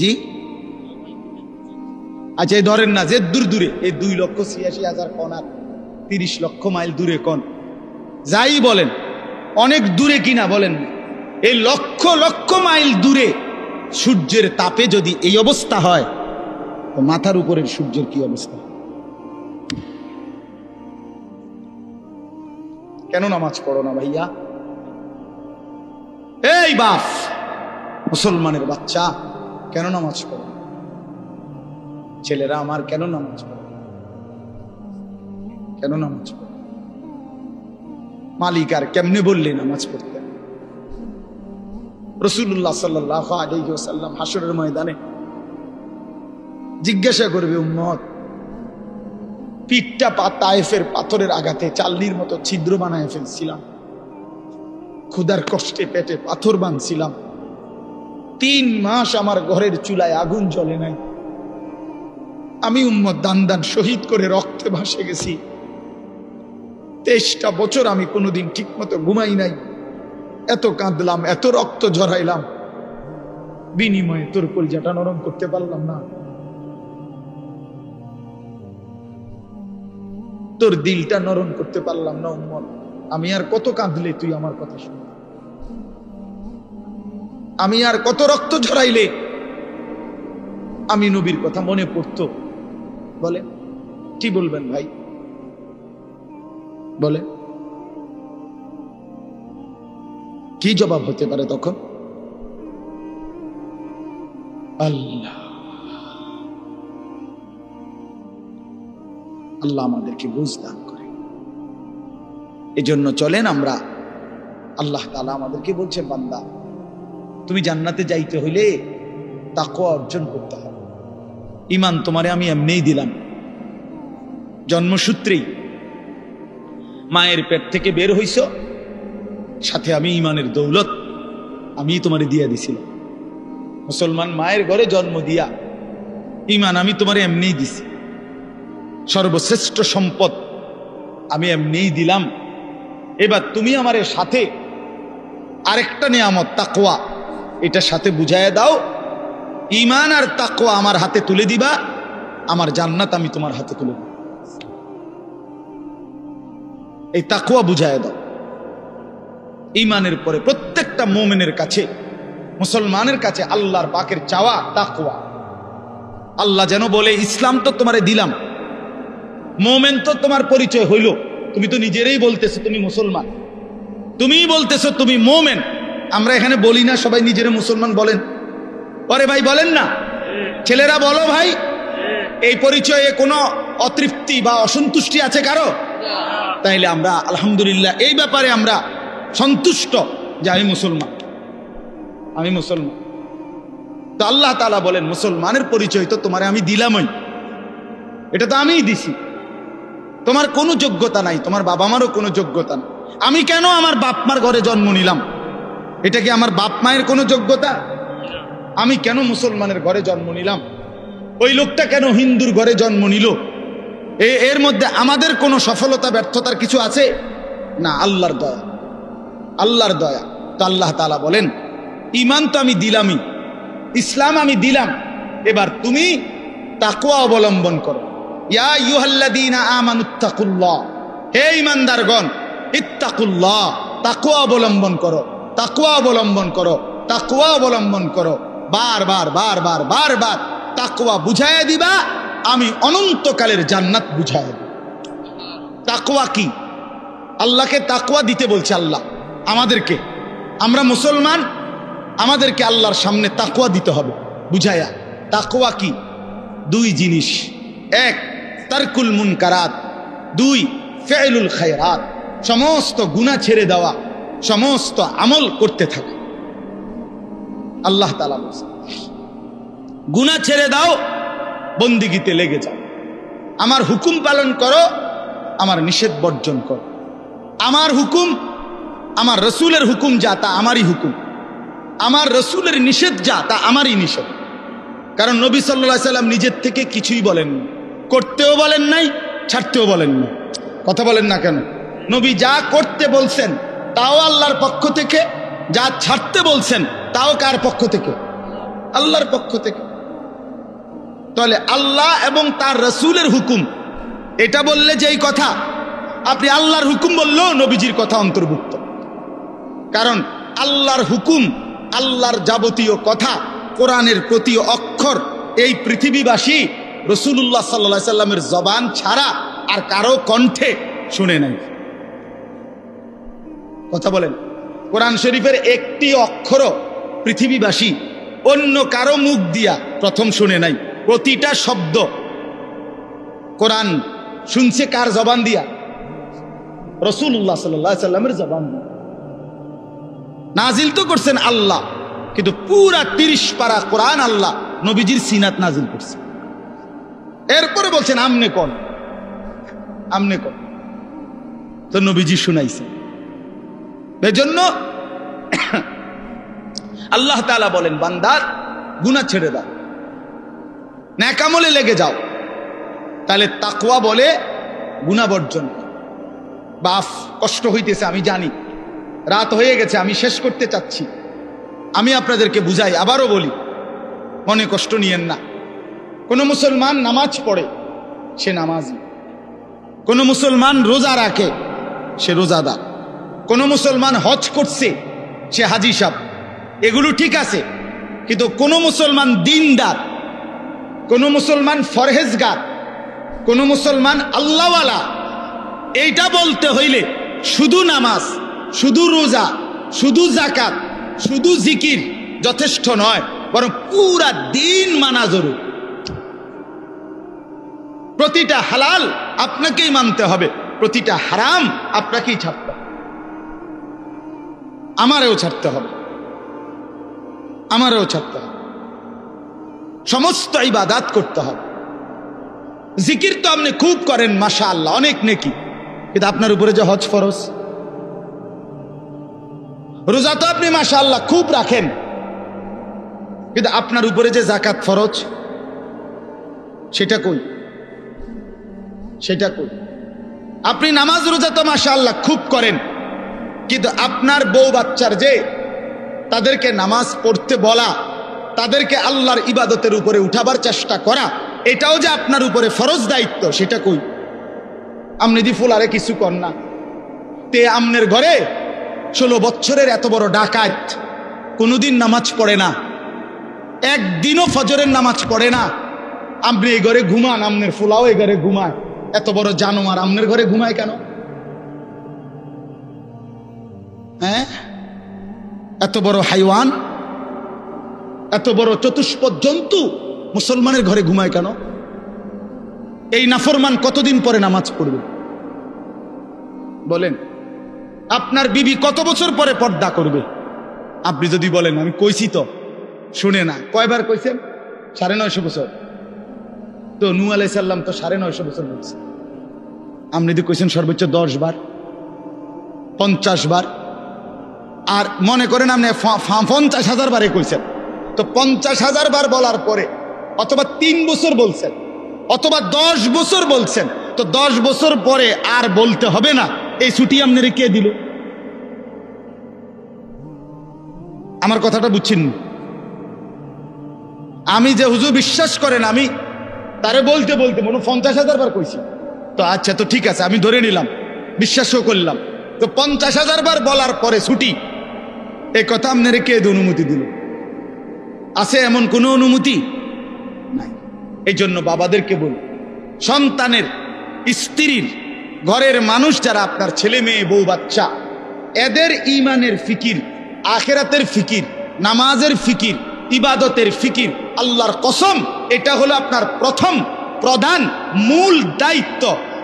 জি আচ্ছা এই ধরেন না যে দূর দূরে, এই 2,86,000 কন আর 30 লক্ষ মাইল দূরে কন, যাই বলেন, অনেক দূরে কিনা বলেন, এই লক্ষ লক্ষ মাইল দূরে সূর্যের তাপে যদি এই অবস্থা হয়, তো মাথার উপরের সূর্যের কি অবস্থা? কেন নামাজ পড়ো না ভাইয়া? এই বাপ মুসলমানের বাচ্চা, কেন নামাজ পড়ো? ছেলেরা আমার কেন নামাজ পড়ে? কেন নামাজ পড়ে? মালিক আর কেমনে বললে নামাজ পড়তে? রাসূলুল্লাহ সাল্লাল্লাহু আলাইহি ওয়াসাল্লাম হাসরের ময়দানে জিজ্ঞাসা করবে, উম্মত পিঠটা তায়েফের পাথরের আঘাতে চাল্লির মতো ছিদ্র বানায় ফেলছিলাম, ক্ষুধার কষ্টে পেটে পাথর বাঁধছিলাম, 3 মাস আমার ঘরের চুলায় আগুন জ্বলে নাই, আমি উম্মত দান দান শহীদ করে রক্তে ভাসে গেছি, 23টা বছর আমি কোনোদিন ঠিক মতো ঘুমাই নাই, এত কাঁদলাম, এত রক্ত ঝরাইলাম, বিনিময়ে তোর কলজাটা নরম করতে পারলাম না, তোর দিলটা নরম করতে পারলাম না উম্মত, আমি আর কত কাঁদলে তুই আমার কথা শুন? আমি আর কত রক্ত ঝরাইলে আমি নবীর কথা মনে পড়তো? বলে কি বলবেন ভাই? বলে কি জবাব হতে পারে তখন? আল্লাহ আল্লাহ আমাদেরকে বুঝ দান করে। এজন্য চলেন আমরা, আল্লাহ তাআলা আমাদেরকে বলছে, বান্দা তুমি জান্নাতে যাইতে হইলে তাকওয়া অর্জন করতে হবে। ঈমান তোমারে আমি এমনিই দিলাম, জন্মসূত্রেই মায়ের পেট থেকে বের হইছ, সাথে আমি ঈমানের দৌলত আমি তোমারে দিয়া দিছিলাম। মুসলমান মায়ের ঘরে জন্ম দিয়া ঈমান আমি তোমারে এমনিই দিছি, সর্বশ্রেষ্ঠ সম্পদ আমি এমনিই দিলাম। এবার তুমি আমার সাথে আরেকটা নিয়ামত তাকওয়া, এটা সাথে বুঝাইয়া দাও, ঈমান আর তাকওয়া আমার হাতে তুলে দিবা, আমার জান্নাত আমি তোমার হাতে তুলে দেব। এই তাকওয়া বুঝাইয়া দাও। ঈমানের পরে প্রত্যেকটা মুমিনের কাছে, মুসলমানের কাছে আল্লাহর পাকের চাওয়া তাকওয়া। আল্লাহ যেন বলে, ইসলাম তো তোমারে দিলাম, মুমিন তো তোমার পরিচয় হইল, তুমি তো নিজেরই বলতেছো তুমি মুসলমান, তুমিই বলতেছো তুমি মুমিন। আমরা এখানে বলি না সবাই নিজেরা মুসলমান বলেন? পরে ভাই বলেন না, ছেলেরা বলো ভাই, এই পরিচয়ে কোনো অতৃপ্তি বা অসন্তুষ্টি আছে কারো? তাইলে আমরা আলহামদুলিল্লাহ এই ব্যাপারে আমরা সন্তুষ্ট যে আমি মুসলমান, আমি মুসলমান। তো আল্লাহ তাআলা বলেন, মুসলমানের পরিচয় তো তোমারে আমি দিলামই, এটা তো আমিই দিছি, তোমার কোনো যোগ্যতা নাই, তোমার বাবা মারও কোনো যোগ্যতা নাই। আমি কেন আমার বাপ মার ঘরে জন্ম নিলাম? এটা কি আমার বাপ মায়ের কোনো যোগ্যতা? আমি কেন মুসলমানের ঘরে জন্ম নিলাম? ওই লোকটা কেন হিন্দুর ঘরে জন্ম নিল? এর মধ্যে আমাদের কোনো সফলতা ব্যর্থতার কিছু আছে? না, আল্লাহর দয়া, আল্লাহর দয়া। তো আল্লাহ তাআলা বলেন, ঈমান তো আমি দিলামই, ইসলাম আমি দিলাম, এবার তুমি তাকওয়া অবলম্বন করো। ইয়া আইয়ুহাল্লাযীনা আমানুত্তাকুল্লাহ, হে ঈমানদারগণ, ইত্তাকুল্লাহ, তাকওয়া অবলম্বন করো, তাকওয়া অবলম্বন করো, তাকওয়া অবলম্বন করো। বারবার বারবার বারবার তাকওয়া বুঝাইয়া দিবা, আমি অনন্তকালের জান্নাত বুঝাইয়া দিব। তাকওয়া কি? আল্লাহকে তাকওয়া দিতে বলছে আল্লাহ আমাদেরকে। আমরা মুসলমান, আমাদেরকে আল্লাহর সামনে তাকওয়া দিতে হবে বুঝাইয়া। তাকওয়া কি? 2 জিনিস, 1 তারকুল মুনকারাত, 2 ফি'লুল খায়রাত, সমস্ত গুনাহ ছেড়ে দেওয়া, সমস্ত আমল করতে থাকা। আল্লাহ তাআলা বলেন, গুনাহ ছেড়ে দাও, বন্দিগিতে লেগে যাও, আমার হুকুম পালন করো, আমার নিষেধ বর্জন করো। আমার হুকুম, আমার রসুলের হুকুম যা তা আমারই হুকুম, আমার রসুলের নিষেধ যা তা আমারই নিষেধ। কারণ নবী সাল্লাল্লাহু আলাইহি সাল্লাম নিজের থেকে কিছুই বলেননি, করতেও বলেন নাই, ছাড়তেও বলেন না। কথা বলেন না কেন? নবী যা করতে বলছেন তাও আল্লাহর পক্ষ থেকে, যা ছাড়তে বলছেন তাও কার পক্ষ থেকে? আল্লাহর পক্ষ থেকে। তাহলে আল্লাহ এবং তার রসুলের হুকুম এটা বললে যেই কথা, আপনি আল্লাহর হুকুম বললেও নবীজির কথা অন্তর্ভুক্ত। কারণ আল্লাহর হুকুম, আল্লাহর যাবতীয় কথা, কোরআনের প্রতি অক্ষর এই পৃথিবীবাসী রাসূলুল্লাহ সাল্লাল্লাহু আলাইহি সাল্লামের জবান ছাড়া আর কারো কণ্ঠে শুনে নাই। কথা বলেন, কোরআন শরীফের একটি অক্ষরও পৃথিবীবাসী অন্য কারো মুখ দিয়া প্রথম শুনে নাই। প্রতিটা শব্দ কোরআন শুনছে কার জবান দিয়া? রাসূলুল্লাহ সাল্লাল্লাহু আলাইহি সাল্লামের জবান দিয়া। নাজিল তো করছেন আল্লাহ, কিন্তু পুরা 30 পারা কোরআন আল্লাহ নবীজির সিনাত নাজিল করছে। এরপরে বলছেন আমনে কোন, আমনে কোন, তো নবীজি শুনাইছে। এজন্য আল্লাহ তাআলা বলেন, বান্দার গুনাহ ছেড়ে দাও, নেক আমলে লেগে যাও। তাহলে তাকওয়া বলে গুনাহ বর্জন। বাফ কষ্ট হইতেছে আমি জানি, রাত হয়ে গেছে, আমি শেষ করতে চাচ্ছি। আমি আপনাদেরকে বুঝাই, আবারও বলি, মনে কষ্ট নিয়েন না। কোনো মুসলমান নামাজ পড়ে, সে নামাজি। কোনো মুসলমান রোজা রাখে, সে রোজাদার। কোনো মুসলমান হজ করছে, সে হাজি সাহেব। এগুলো ঠিক আছে, কিন্তু কোনো মুসলমান দিনদার, কোনো মুসলমান ফরহেজগার, কোনো মুসলমান আল্লাহওয়ালা, এইটা বলতে হইলে শুধু নামাজ, শুধু রোজা, শুধু যাকাত, শুধু জিকির যথেষ্ট নয়, বরং পুরা দিন মানা জরুরি। প্রতিটা হালাল আপনাকেই মানতে হবে, প্রতিটা হারাম আপনাকেই ছাড়তে হবে, আমারও ছাড়তে হবে, আমারও ছাড়তে হবে। সমস্ত ইবাদত করতে হবে। জিকির তো আপনি খুব করেন, মাশাআল্লাহ, অনেক নেকি, কিন্তু আপনার উপরে যে হজ ফরজ। রোজা তো আপনি মাশাআল্লাহ খুব রাখেন, কিন্তু আপনার উপরে যে যাকাত ফরজ, সেটা কই? সেটা কই? আপনি নামাজ রোজা তো মাশাআল্লাহ খুব করেন, কিন্তু আপনার বউ বাচ্চার যে তাদেরকে নামাজ পড়তে বলা, তাদেরকে আল্লাহর ইবাদতের উপরে উঠাবার চেষ্টা করা, এটাও যে আপনার উপরে ফরজ দায়িত্ব, সেটা কই? আমনি দি ফুলারে কিছু কর না। তে আমনের ঘরে 16 বছরের এত বড় ডাকাত কোনোদিন নামাজ পড়ে না, একদিনও ফজরের নামাজ পড়ে না। আপনি এই ঘরে ঘুমান, আমনের ফুলাও এই ঘরে ঘুমায়। এত বড় জানোয়ার আমনের ঘরে ঘুমায় কেন? হ্যাঁ, এত বড় হাইওয়ান, এত বড় চতুষ্পদ জন্তু মুসলমানের ঘরে ঘুমায় কেন? এই নাফরমান কতদিন পরে নামাজ পড়বে বলেন? আপনার বিবি কত বছর পরে পর্দা করবে? আপনি যদি বলেন আমি কইছি তো, শুনে না। কয়বার কইছেন? 950 বছর। তো নূহ আলাইহিস সালাম তো 950 বছর বলছে। আপনি যদি কইছেন সর্বোচ্চ 10 বার, 50 বার, আর মনে করেন আপনি 50,000 বারে কইছেন, তো 50,000 বার বলার পরে অথবা 3 বছর বলছেন, অথবা 10 বছর বলছেন, তো 10 বছর পরে আর বলতে হবে না, এই ছুটি আপনারে কে দিল? আমার কথাটা বুঝছেন? আমি যে হুজুর বিশ্বাস করেন, আমি তারে বলতে বলতে মনে 50,000 বার কইছি, তো আচ্ছা, তো ঠিক আছে, আমি ধরে নিলাম, বিশ্বাসও করলাম। তো 50,000 বার বলার পরে ছুটি, এই কথা আপনারে কে অনুমতি দিল? আছে এমন কোনো অনুমতি নাই। এই জন্য বাবাদেরকে বলি, সন্তানের, স্ত্রীর, ঘরের মানুষ যারা আপনার ছেলে মেয়ে বউ বাচ্চা, এদের ঈমানের ফিকির, আখিরাতের ফিকির, নামাজের ফিকির, ইবাদতের ফিকির, আল্লাহর কসম এটা হলো আপনার প্রথম প্রধান মূল দায়িত্ব।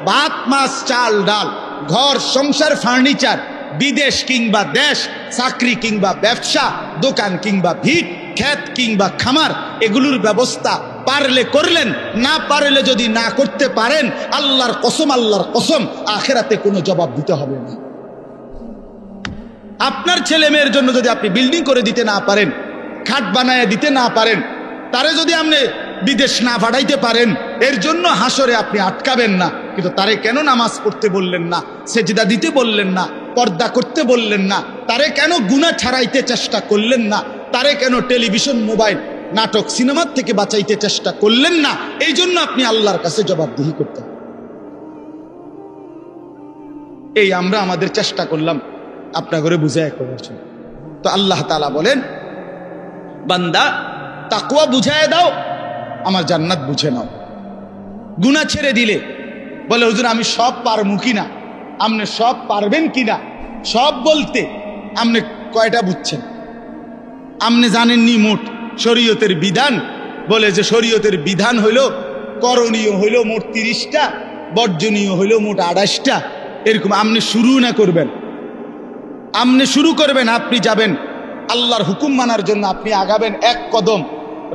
ভাত মাছ চাল ডাল, ঘর সংসার ফার্নিচার, বিদেশ কিংবা দেশ, চাকরি কিংবা ব্যবসা, দোকান কিংবা ভিট, ক্ষেত কিংবা খামার, এগুলোর ব্যবস্থা পারলে করলেন, না পারলে যদি না করতে পারেন, আল্লাহর কসম, আল্লাহর কসম, আখিরাতে কোনো জবাব দিতে হবে না। আপনার ছেলে মেয়ের জন্য যদি আপনি বিল্ডিং করে দিতে না পারেন, খাট বানায় দিতে না পারেন, তারে যদি আপনি বিদেশ না পাঠাইতে পারেন, এর জন্য হাসরে আপনি আটকাবেন না। কিন্তু তারে কেন নামাজ পড়তে বললেন না, সেজদা দিতে বললেন না, পর্দা করতে বললেন না, তারে কেন গুনাহ ছাড়াইতে চেষ্টা করলেন না, তারে কেন টেলিভিশন মোবাইল নাটক সিনেমার থেকে বাঁচাইতে চেষ্টা করলেন না, এই জন্য আপনি আল্লাহর কাছে জবাবদিহি করতেন। এই আমরা আমাদের চেষ্টা করলাম আপনার ঘরে বুঝায় করার জন্য। তো আল্লাহ তাআলা বলেন, বান্দা তাকওয়া বুঝায় দাও, আমার জান্নাত বুঝে নাও। গুনাহ ছেড়ে দিলে বলে, হুজুর আমি সব পারমু কিনা? আপনি সব পারবেন কিনা? সব বলতে আপনি কয়টা বুঝছেন? আপনি জানেননি মোট শরীয়তের বিধান? বলে যে শরীয়তের বিধান হইল করণীয় হইল মোট 30টা, বর্জনীয় হইল মোট 28টা। এরকম আপনি শুরু না করবেন, আপনি শুরু করবেন, আপনি যাবেন আল্লাহর হুকুম মানার জন্য, আপনি আগাবেন 1 কদম,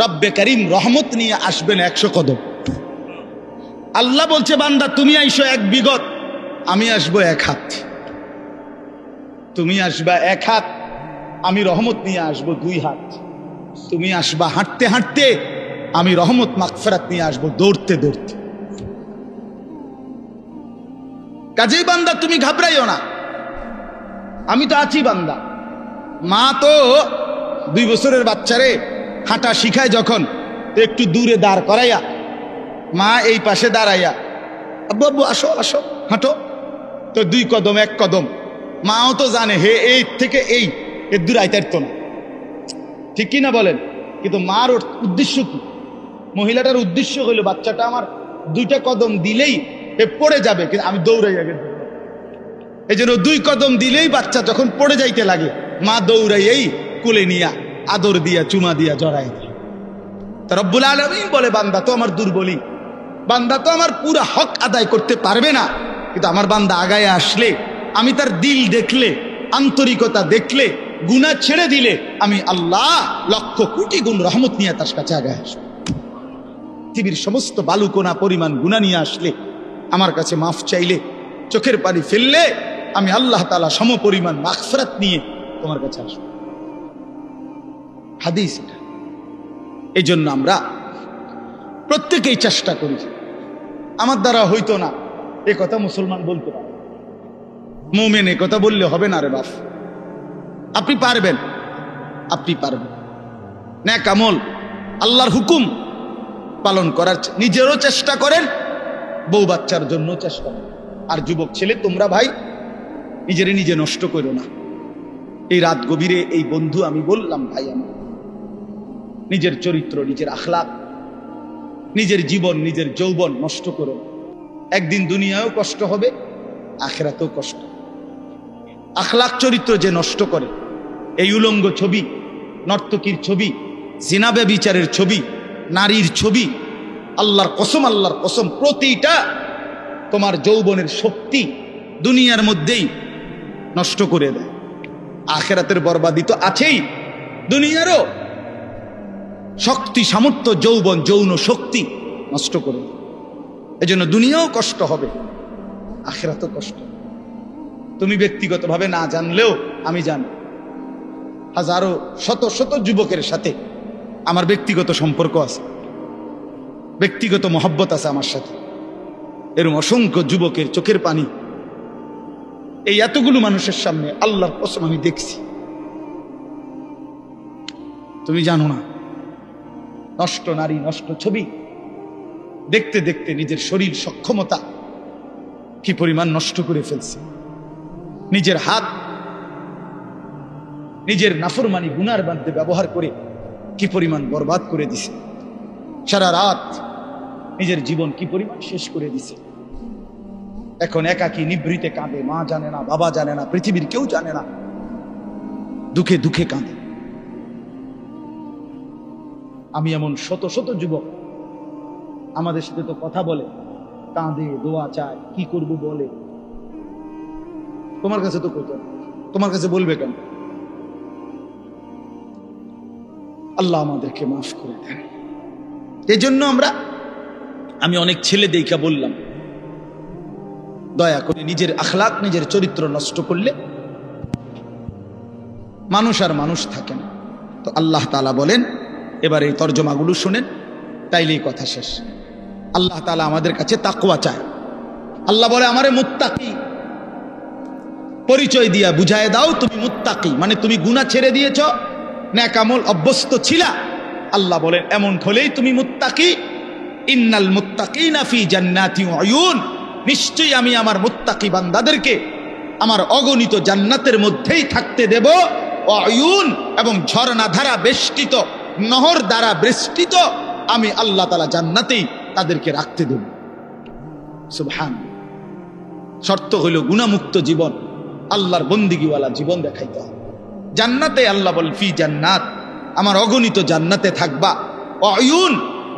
রব্বে কারীম রহমত নিয়ে আসবেন 100 কদম। আল্লাহ বলছে, বান্দা তুমি আইসো 1 বিগত, আমি আসবো 1 হাত। তুমি আসবা 1 হাত, আমি রহমত নিয়ে আসবো 2 হাত। তুমি আসবা হাঁটতে হাঁটতে, আমি রহমত মাগফিরাত নিয়ে আসবো দৌড়তে দৌড়তে। কাজেই বান্দা তুমি ঘাবড়াইও না, আমি তো আছি বান্দা। মা তো 2 বছরের বাচ্চারে হাঁটা শিখায় যখন, তো একটু দূরে দাঁড় করাইয়া, মা এই পাশে দাঁড়াইয়া, আব্বু আব্বু আসো আসো হাঁটো, তো 2 কদম 1 কদম। মাও তো জানে হে এই থেকে এই এর দূর আইতারতো না, ঠিক কি না বলেন? কিন্তু মার উদ্দেশ্য কি? মহিলাটার উদ্দেশ্য হইল বাচ্চাটা আমার 2টা কদম দিলেই এ পড়ে যাবে, কিন্তু আমি দৌড়াইয়া গেছি। এই জন্য 2 কদম দিলেই বাচ্চা যখন পড়ে যাইতে লাগে, মা দৌড়াইয়াই কোলে নিয়া আদর দিয়া চুমা দিয়া জড়াই দেয়। তা রব্বুল আলামিন বলে, বান্দা তো আমার দুর্বলী, বান্দা তো আমার পুরা হক আদায় করতে পারবে না, কিন্তু আমার বান্দা আগায় আসলে, আমি তার দিল দেখলে, আন্তরিকতা দেখলে, গুনাহ ছেড়ে দিলে, আমি আল্লাহ লক্ষ কোটি গুণ রহমত নিয়ে তার কাছে আগায় আসবো। পৃথিবীর সমস্ত বালুকণা পরিমাণ গুনাহ নিয়ে আসলে, আমার কাছে মাফ চাইলে, চোখের পানি ফেললে, আমি আল্লাহ তাআলা সমপরিমাণ মাগফিরাত নিয়ে তোমার কাছে আসবো। হাদিস এটা। এই জন্য আমরা প্রত্যেকেই চেষ্টা করি। আমার দ্বারা হইতো না এ কথা মুসলমান বলতে পারে, মুমিন এ কথা বললে হবে না রে বাপ। আপনি পারবেন, আপনি পারবেন। নেক আমল, আল্লাহর হুকুম পালন করার নিজেরও চেষ্টা করেন, বউ বাচ্চার জন্য চেষ্টা করেন। আর যুবক ছেলে, তোমরা ভাই নিজেরে নিজে নষ্ট করো না। এই রাত গভীরে এই বন্ধু আমি বললাম, ভাই আমার নিজের চরিত্র, নিজের আখলাক, নিজের জীবন, নিজের যৌবন নষ্ট করো। একদিন দুনিয়ায়ও কষ্ট হবে, আখিরাতেও কষ্ট। আখলাক চরিত্র যে নষ্ট করে, এই উলঙ্গ ছবি, নর্তকীর ছবি, জিনা ব্যভিচারের ছবি, নারীর ছবি, আল্লাহর কসম প্রতিটা তোমার যৌবনের শক্তি দুনিয়ার মধ্যেই নষ্ট করে দেয়। আখিরাতের বরবাদি তো আছেই, দুনিয়ারও শক্তি, সামর্থ্য, যৌবন, যৌন শক্তি নষ্ট করে। এজন্য দুনিয়াও কষ্ট হবে, আখিরাতও কষ্ট। তুমি ব্যক্তিগতভাবে না জানলেও আমি জানি, হাজারো শত শত যুবকের সাথে আমার ব্যক্তিগত সম্পর্ক আছে, ব্যক্তিগত মহব্বত আছে আমার সাথে। এরকম অসংখ্য যুবকের চোখের পানি এই এতগুলো মানুষের সামনে আল্লাহর কসম আমি দেখছি। তুমি জানো না, নষ্ট নারী, নষ্ট ছবি দেখতে দেখতে নিজের শরীর সক্ষমতা কি পরিমাণ নষ্ট করে ফেলছে। নিজের হাত নিজের নাফরমানি গুনার মধ্যে ব্যবহার করে কি পরিমাণ বরবাদ করে দিছে। সারা রাত নিজের জীবন কি পরিমাণ শেষ করে দিছে। এখন একাকী নিভৃতে কাঁদে, মা জানে না, বাবা জানে না, পৃথিবীর কেউ জানে না, দুঃখে দুঃখে কাঁদে। আমি এমন শত শত যুবক আমাদের সাথে তো কথা বলে, কাঁদে, দোয়া চায়, কি করব বলে। তোমার কাছে তো কইত, তোমার কাছে বলবে কেন? আল্লাহ আমাদেরকে মাফ করে দেন। এই জন্য আমি অনেক ছেলে দেখা বললাম, দয়া করে নিজের আখলাক, নিজের চরিত্র নষ্ট করলে মানুষ আর মানুষ থাকে না। তো আল্লাহ তাআলা বলেন, এবার এই তর্জমাগুলো শুনেন, তাইলেই কথা শেষ। আল্লাহ তাআলা আমাদের কাছে তাকওয়া চায়। আল্লাহ বলে, আমারে মুত্তাকি পরিচয় দিয়া বুঝায় দাও, তুমি মুত্তাকি মানে তুমি গুনাহ ছেড়ে দিয়েছ, নেক আমল অভ্যস্ত ছিলা, আল্লাহ বলেন এমন হলেই তুমি মুত্তাকি। ইন্নাল মুত্তাকিনা ফি জান্নাতি ওয়া উয়ুন, নিশ্চয়ই আমি আমার মুত্তাকি বান্দাদেরকে আমার অগণিত জান্নাতের মধ্যেই থাকতে দেব। ওয়া উয়ুন, এবং ঝর্ণা ধারা বেষ্টিত, নহর দ্বারা বেষ্টিত আমি আল্লাহ তাআলা জান্নাতেই তাদেরকে রাখতে দেব। সুবহান। শর্ত হইল গুনাহমুক্ত জীবন, আল্লাহর বন্দিগিওয়ালা জীবন দেখাইতে হবে। জান্নাতে আল্লাহ বল ফি জান্নাত, আমার অগণিত জান্নাতে থাকবা। অয়ুন,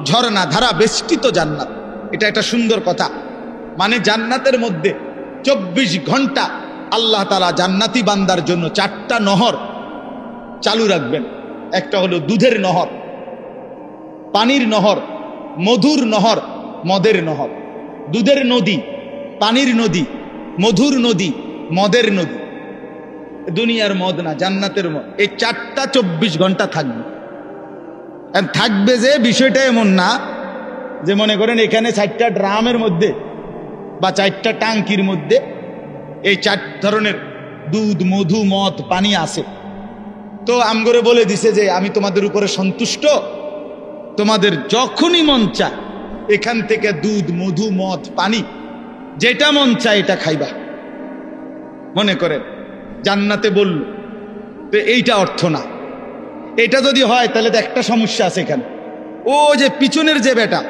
ঝর্ণা ধারা বেষ্টিত জান্নাত। এটা একটা সুন্দর কথা। মানে জান্নাতের মধ্যে 24 ঘন্টা আল্লাহ তাআলা জান্নাতি বান্দার জন্য 4টা নহর চালু রাখবেন। একটা হলো দুধের নহর, পানির নহর, মধুর নহর, মদের নহর। দুধের নদী, পানির নদী, মধুর নদী, মদের নদী। দুনিয়ার মদ না, জান্নাতের মদ। এই 4টা 24 ঘন্টা থাকবে। থাকবে যে বিষয়টা এমন না যে মনে করেন এখানে 4টা ড্রামের মধ্যে বা 4টা টাঙ্কির মধ্যে এই 4 ধরনের দুধ, মধু, মদ, পানি আছে। তো আমগরে বলে দিছে যে আমি তোমাদের উপরে সন্তুষ্ট, তোমাদের যখনই মন চায় এখান থেকে দুধ, মধু, মদ, পানি যেটা মন চায় এটা খাইবা। মনে করেন জান্নাতে বলল, তো এইটা অর্থ না। এটা যদি হয় তাহলে তো একটা সমস্যা আছে এখানে। ও যে পিছনের যে বেটা,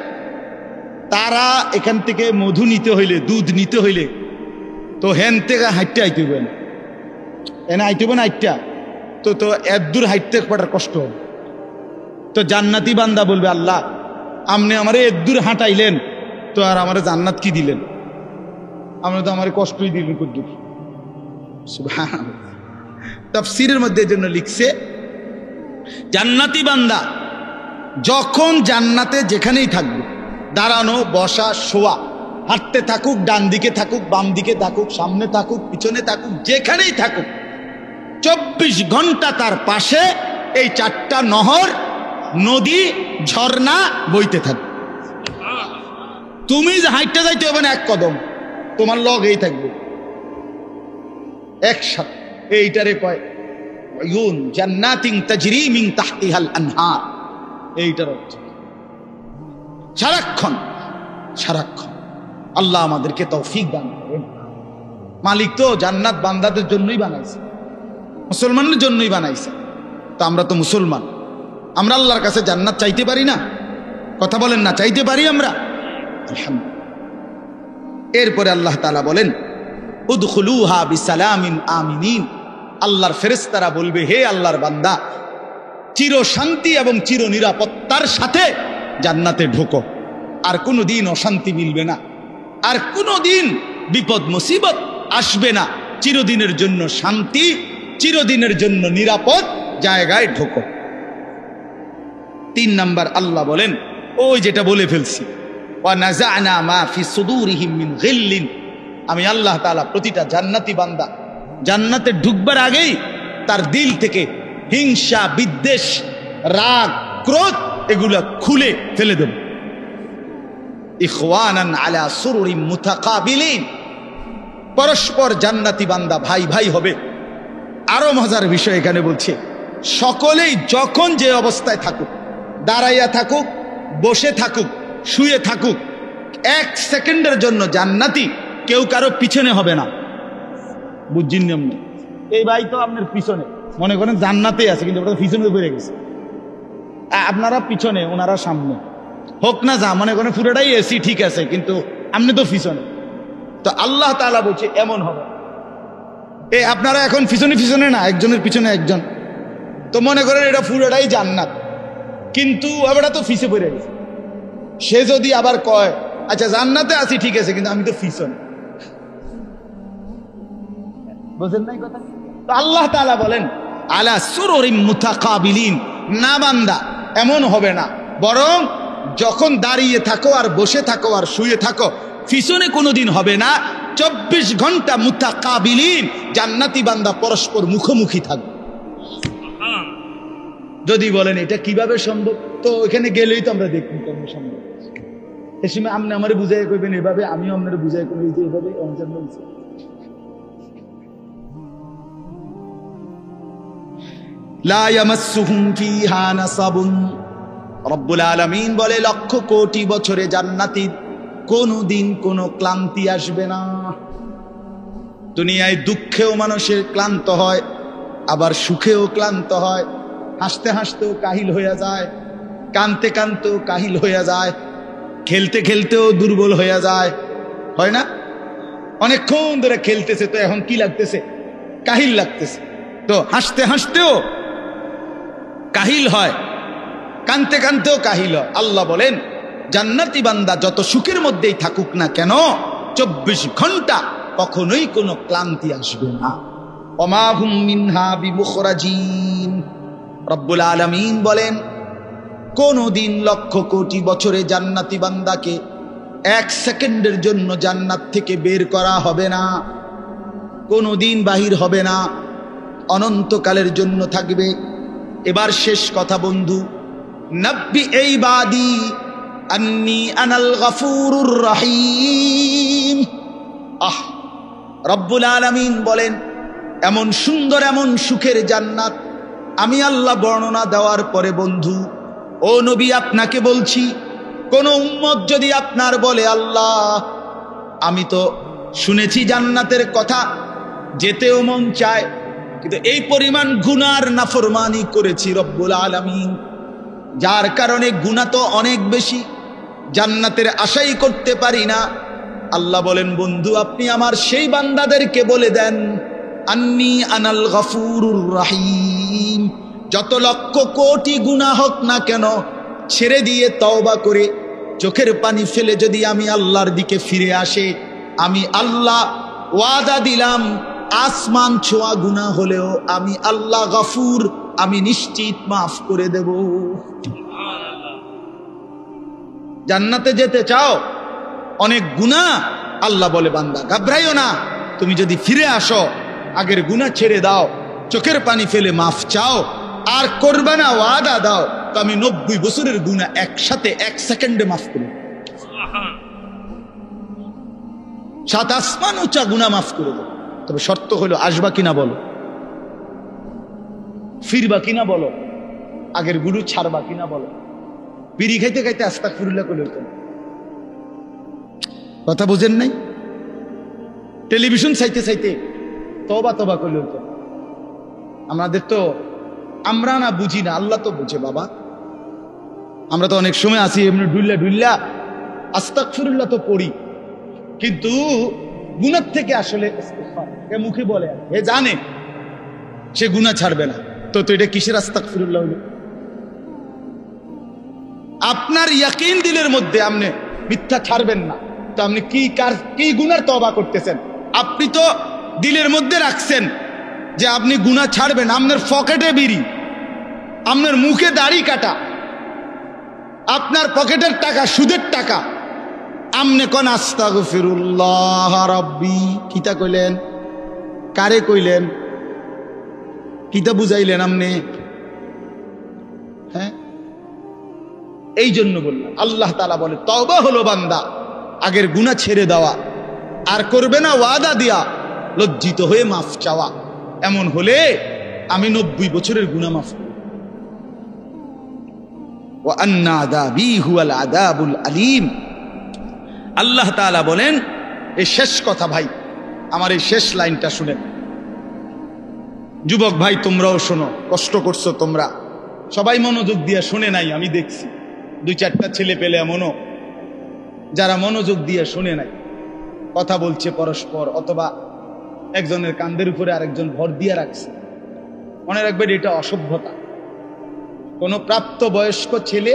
তারা এখান থেকে মধু নিতে হইলে, দুধ নিতে হইলে তো হেন থেকে হাইটে আইতে হবে না, এনে আইতে হবে না আইটা, তো তো এত দূর হাইটতে পাঠার কষ্ট হবে। তো জান্নাতি বান্দা বলবে আল্লাহ আপনি আমারে এত দূর হাঁটাইলেন, তো আর আমারে জান্নাত কি দিলেন? আমরা তো আমার কষ্টই দিলেন কুদ্দুর। সুবহানাল্লাহ। তাফসীরের মধ্যে এর জন্য লিখছে জান্নাতি বান্দা যখন জান্নাতে যেখানেই থাকবে, দাঁড়ানো, বসা, শোয়া, হাঁটতে থাকুক, ডান দিকে থাকুক, বাম দিকে থাকুক, সামনে থাকুক, পিছনে থাকুক, যেখানেই থাকুক, 24 ঘন্টা তার পাশে এই 4টা নহর, নদী, ঝর্ণা বইতে থাকবে। তুমি যে হাইটটা যাইতে হবে না এক কদম, তোমার লগেই থাকবে একসাথে। এইটারে কয় উয়ুন জান্নাতিন তাজরি মিন তাহতিহাল আনহার। এইটার অর্থ সারাক্ষণ সারাক্ষণ। আল্লাহ আমাদেরকে তৌফিক দান করেন। মালিক তো জান্নাত বান্দাদের জন্যই বানাইছে, মুসলমানদের জন্যই বানাইছে। তো আমরা তো মুসলমান, আমরা আল্লাহর কাছে জান্নাত চাইতে পারি না? কথা বলেন না, চাইতে পারি আমরা? আলহামদুলিল্লাহ। এরপরে আল্লাহ তাআলা বলেন উদখুলুহা বিসালামিন আমিনিন। আল্লাহর ফেরেশতারা বলবে হে আল্লাহর বান্দা, চির শান্তি এবং চির নিরাপত্তার সাথে জান্নাতে ঢোকো। আর কোনোদিন অশান্তি মিলবে না, আর কোনোদিন বিপদ মুসিবত আসবে না। চিরদিনের জন্য শান্তি, চিরদিনের জন্য নিরাপদ জায়গায় ঢোকো। 3 নাম্বার আল্লাহ বলেন ওই যেটা বলে ফেলছি, ওয়া নাযা'না মা ফি সুদুরিহিম মিন গিল্লিন। আমি আল্লাহ তাআলা প্রতিটা জান্নাতি বান্দা জান্নাতে ঢুকবার আগেই তার দিল থেকে হিংসা, বিদ্বেষ, রাগ, ক্রোধ এগুলা খুলে ফেলে দেব। ইখওয়ানান আলা সুরুরিম মুতাকাবিলিন। পরস্পর জান্নাতি বান্দা ভাই ভাই হবে। আরো মজার বিষয় এখানে বলছে, সকলেই যখন যে অবস্থায় থাকুক, দাঁড়াইয়া থাকুক, বসে থাকুক, শুয়ে থাকুক, 1 সেকেন্ডের জন্য জান্নাতি কেউ কারো পিছনে হবে না। বুঝছেন নিয়ম? এই ভাই তো আপনার পিছনে, মনে করেন জান্নাতে আছে কিন্তু ওটা পিছনে বেড়ে গেছে, আপনারা পিছনে, ওনারা সামনে, হোক না যা, মনে করেন পুরোটাই এসি ঠিক আছে কিন্তু আপনি তো পিছনে। তো আল্লাহ তাআলা বলছে এমন হবে। আপনারা এখন পিছনে পিছনে না, একজনের পিছনে একজন, তো মনে করেন এটা পুরোটাই জান্নাত, কিন্তু ওটা তো ফিসে পড়ে গেছে। সে যদি আবার কয় আচ্ছা জান্নাতে আছি ঠিক আছে কিন্তু আমি তো পিছনে, বুঝেন নাই কথা? তো আল্লাহ তাআলা বলেন আলা সুরুরিম মুতাকাবিলিন। না বান্দা, এমন হবে না, বরং যখন দাঁড়িয়ে থাকো আর বসে থাকো আর শুয়ে থাকো, পিছনে কোনোদিন হবে না। 24 ঘন্টা মুতাকাবিলিন, জান্নাতি বান্দা পরস্পর মুখোমুখি থাকবে। যদি বলেন এটা কিভাবে সম্ভব, তো এখানে গেলেই তো আমরা দেখব কেমন সম্ভব। এ সময় আপনি আমারে বুঝাই কইবেন এভাবে, আমিও আপনারে বুঝাই কইব যে এভাবে। লা ইয়ামাসসুহুম ফিহা নাসাবুন রব্বুল আলামিন বলে লক্ষ কোটি বছরে জান্নাতীর কোনদিন কোনো ক্লান্তি আসবে না। দুনিয়ায় দুঃখেও মানুষের ক্লান্ত হয়, আবার সুখেও ক্লান্ত হয়, হাসতে হাসতেও কাহিল হয়ে যায়, কানতে কানতেও কাহিল হয়ে যায়, খেলতে খেলতেও দুর্বল হয়ে যায়, হয় না? অনেকক্ষণ ধরে খেলতেছে তো এখন কি লাগতেছে? কাহিল লাগতেছে। তো হাসতে হাসতেও কাহিল হয়, কানতে কানতেও কাহিল হয়। আল্লাহ বলেন জান্নাতি বান্দা যত সুখের মধ্যেই থাকুক না কেন 24 ঘন্টা কখনোই কোনো ক্লান্তি আসবে না। ওমা হুম মিনহা বিমুখরাজিন। রব্বুল আলামিন বলেন কোনদিন লক্ষ কোটি বছরে জান্নাতি বান্দাকে 1 সেকেন্ডের জন্য জান্নাত থেকে বের করা হবে না, কোনদিন বাহির হবে না, অনন্তকালের জন্য থাকবে। এবার শেষ কথা বন্ধু, নব্বি এই বাদি আন্নি আনাল গফুরুর রহিম। রব্বুল আলামিন বলেন এমন সুন্দর এমন সুখের জান্নাত আমি আল্লাহ বর্ণনা দেওয়ার পরে বন্ধু ও নবী আপনাকে বলছি, কোন উম্মত যদি আপনার বলে আল্লাহ আমি তো শুনেছি জান্নাতের কথা, যেতেও মন চায়, কিন্তু এই পরিমাণ গুনার নাফরমানি করেছি রব্বুল আলামিন, যার কারণে গুনাহ তো অনেক বেশি, জান্নাতের আশাই করতে পারি না। আল্লাহ বলেন বন্ধু আপনি আমার সেই বান্দাদেরকে বলে দেন আন্নি আনাল গফুরুর রহিম, যত লক্ষ কোটি গুনাহ হোক না কেন ছেড়ে দিয়ে তওবা করে চোখের পানি ফেলে যদি আমি আল্লাহর দিকে ফিরে আসে, আমি আল্লাহ ওয়াদা দিলাম আসমান ছোঁয়া গুনাহ হলেও আমি আল্লাহ গফুর, আমি নিশ্চিত মাফ করে দেব। জান্নাতে যেতে চাও, অনেক গুনাহ, আল্লাহ বলে বান্দা ঘাবড়াইও না, তুমি যদি ফিরে আসো আগের গুনাহ ছেড়ে দাও, চোখের পানি ফেলে মাফ চাও, আর করবে না ওয়াদা দাও, তো আমি 90 বছরের গুনাহ একসাথে 1 সেকেন্ডে মাফ করি, 7 আসমান উঁচা গুনাহ মাফ করে দেব। তবে শর্ত হলো আসবা কিনা বলো, ফিরবা কিনা বলো, আগের গুরু ছাড়বা কিনা বলো। বিড়ি খাইতে খাইতে আস্তাগফিরুল্লাহ কইলে হতো, কথা বুঝেন নাই? টেলিভিশন চাইতে চাইতে তওবা তওবা কইলে হতো। আমাদের তো আমরা না বুঝি না, আল্লাহ তো বুঝে বাবা। আমরা তো অনেক সময় আসি এমনি ডুল্লা ডুল্লা আস্তাগফিরুল্লাহ তো পড়ি, কিন্তু গুনাহ থেকে আসলে মুখে বলে হে জানে সে গুনাহ ছাড়বে না, তো এটা কিসের আস্তাগফিরুল্লাহ হলো? আপনার ইয়াকিন দিলের মধ্যে আপনি মিথ্যা ছাড়বেন না, তো আপনি কি গুনার তওবা করতেছেন? আপনি তো দিলের মধ্যে রাখছেন যে আপনি গুনাহ ছাড়বেন, আপনার পকেটে বিড়ি, আপনার মুখে দাড়ি কাটা, আপনার পকেটের টাকা সুদের টাকা, আমনে কোন আস্তাগফিরুল্লাহ রাব্বি কিতা কইলেন? কারে কইলেন? কিতা বুঝাইলেন আমনে? হ্যাঁ, এই জন্য বললাম আল্লাহ তাআলা বলে তওবা হলো বান্দা আগের গুনাহ ছেড়ে দেওয়া, আর করবে না ওয়াদা দিয়া লজ্জিত হয়ে মাফ চাওয়া। এমন হলে আমি 90 বছরের গুনাহ মাফ করি। ওয়া আন্না আযাবি হুয়াল আযাবুল আলীম। আল্লাহ তাআলা বলেন এই শেষ কথা ভাই, আমার এই শেষ লাইনটা শুনেন। যুবক ভাই তোমরাও শোনো, কষ্ট করছো তোমরা, সবাই মনোযোগ দিয়ে শুনে নাই, আমি দেখছি 2-4টা ছেলে পেলে এমনও যারা মনোযোগ দিয়ে শুনে নাই, কথা বলছে পরস্পর, অথবা একজনের কাঁধের উপরে আরেকজন ভর দিয়ে রাখছে। মনে রাখবেন এটা অসভ্যতা। কোনো প্রাপ্ত বয়স্ক ছেলে,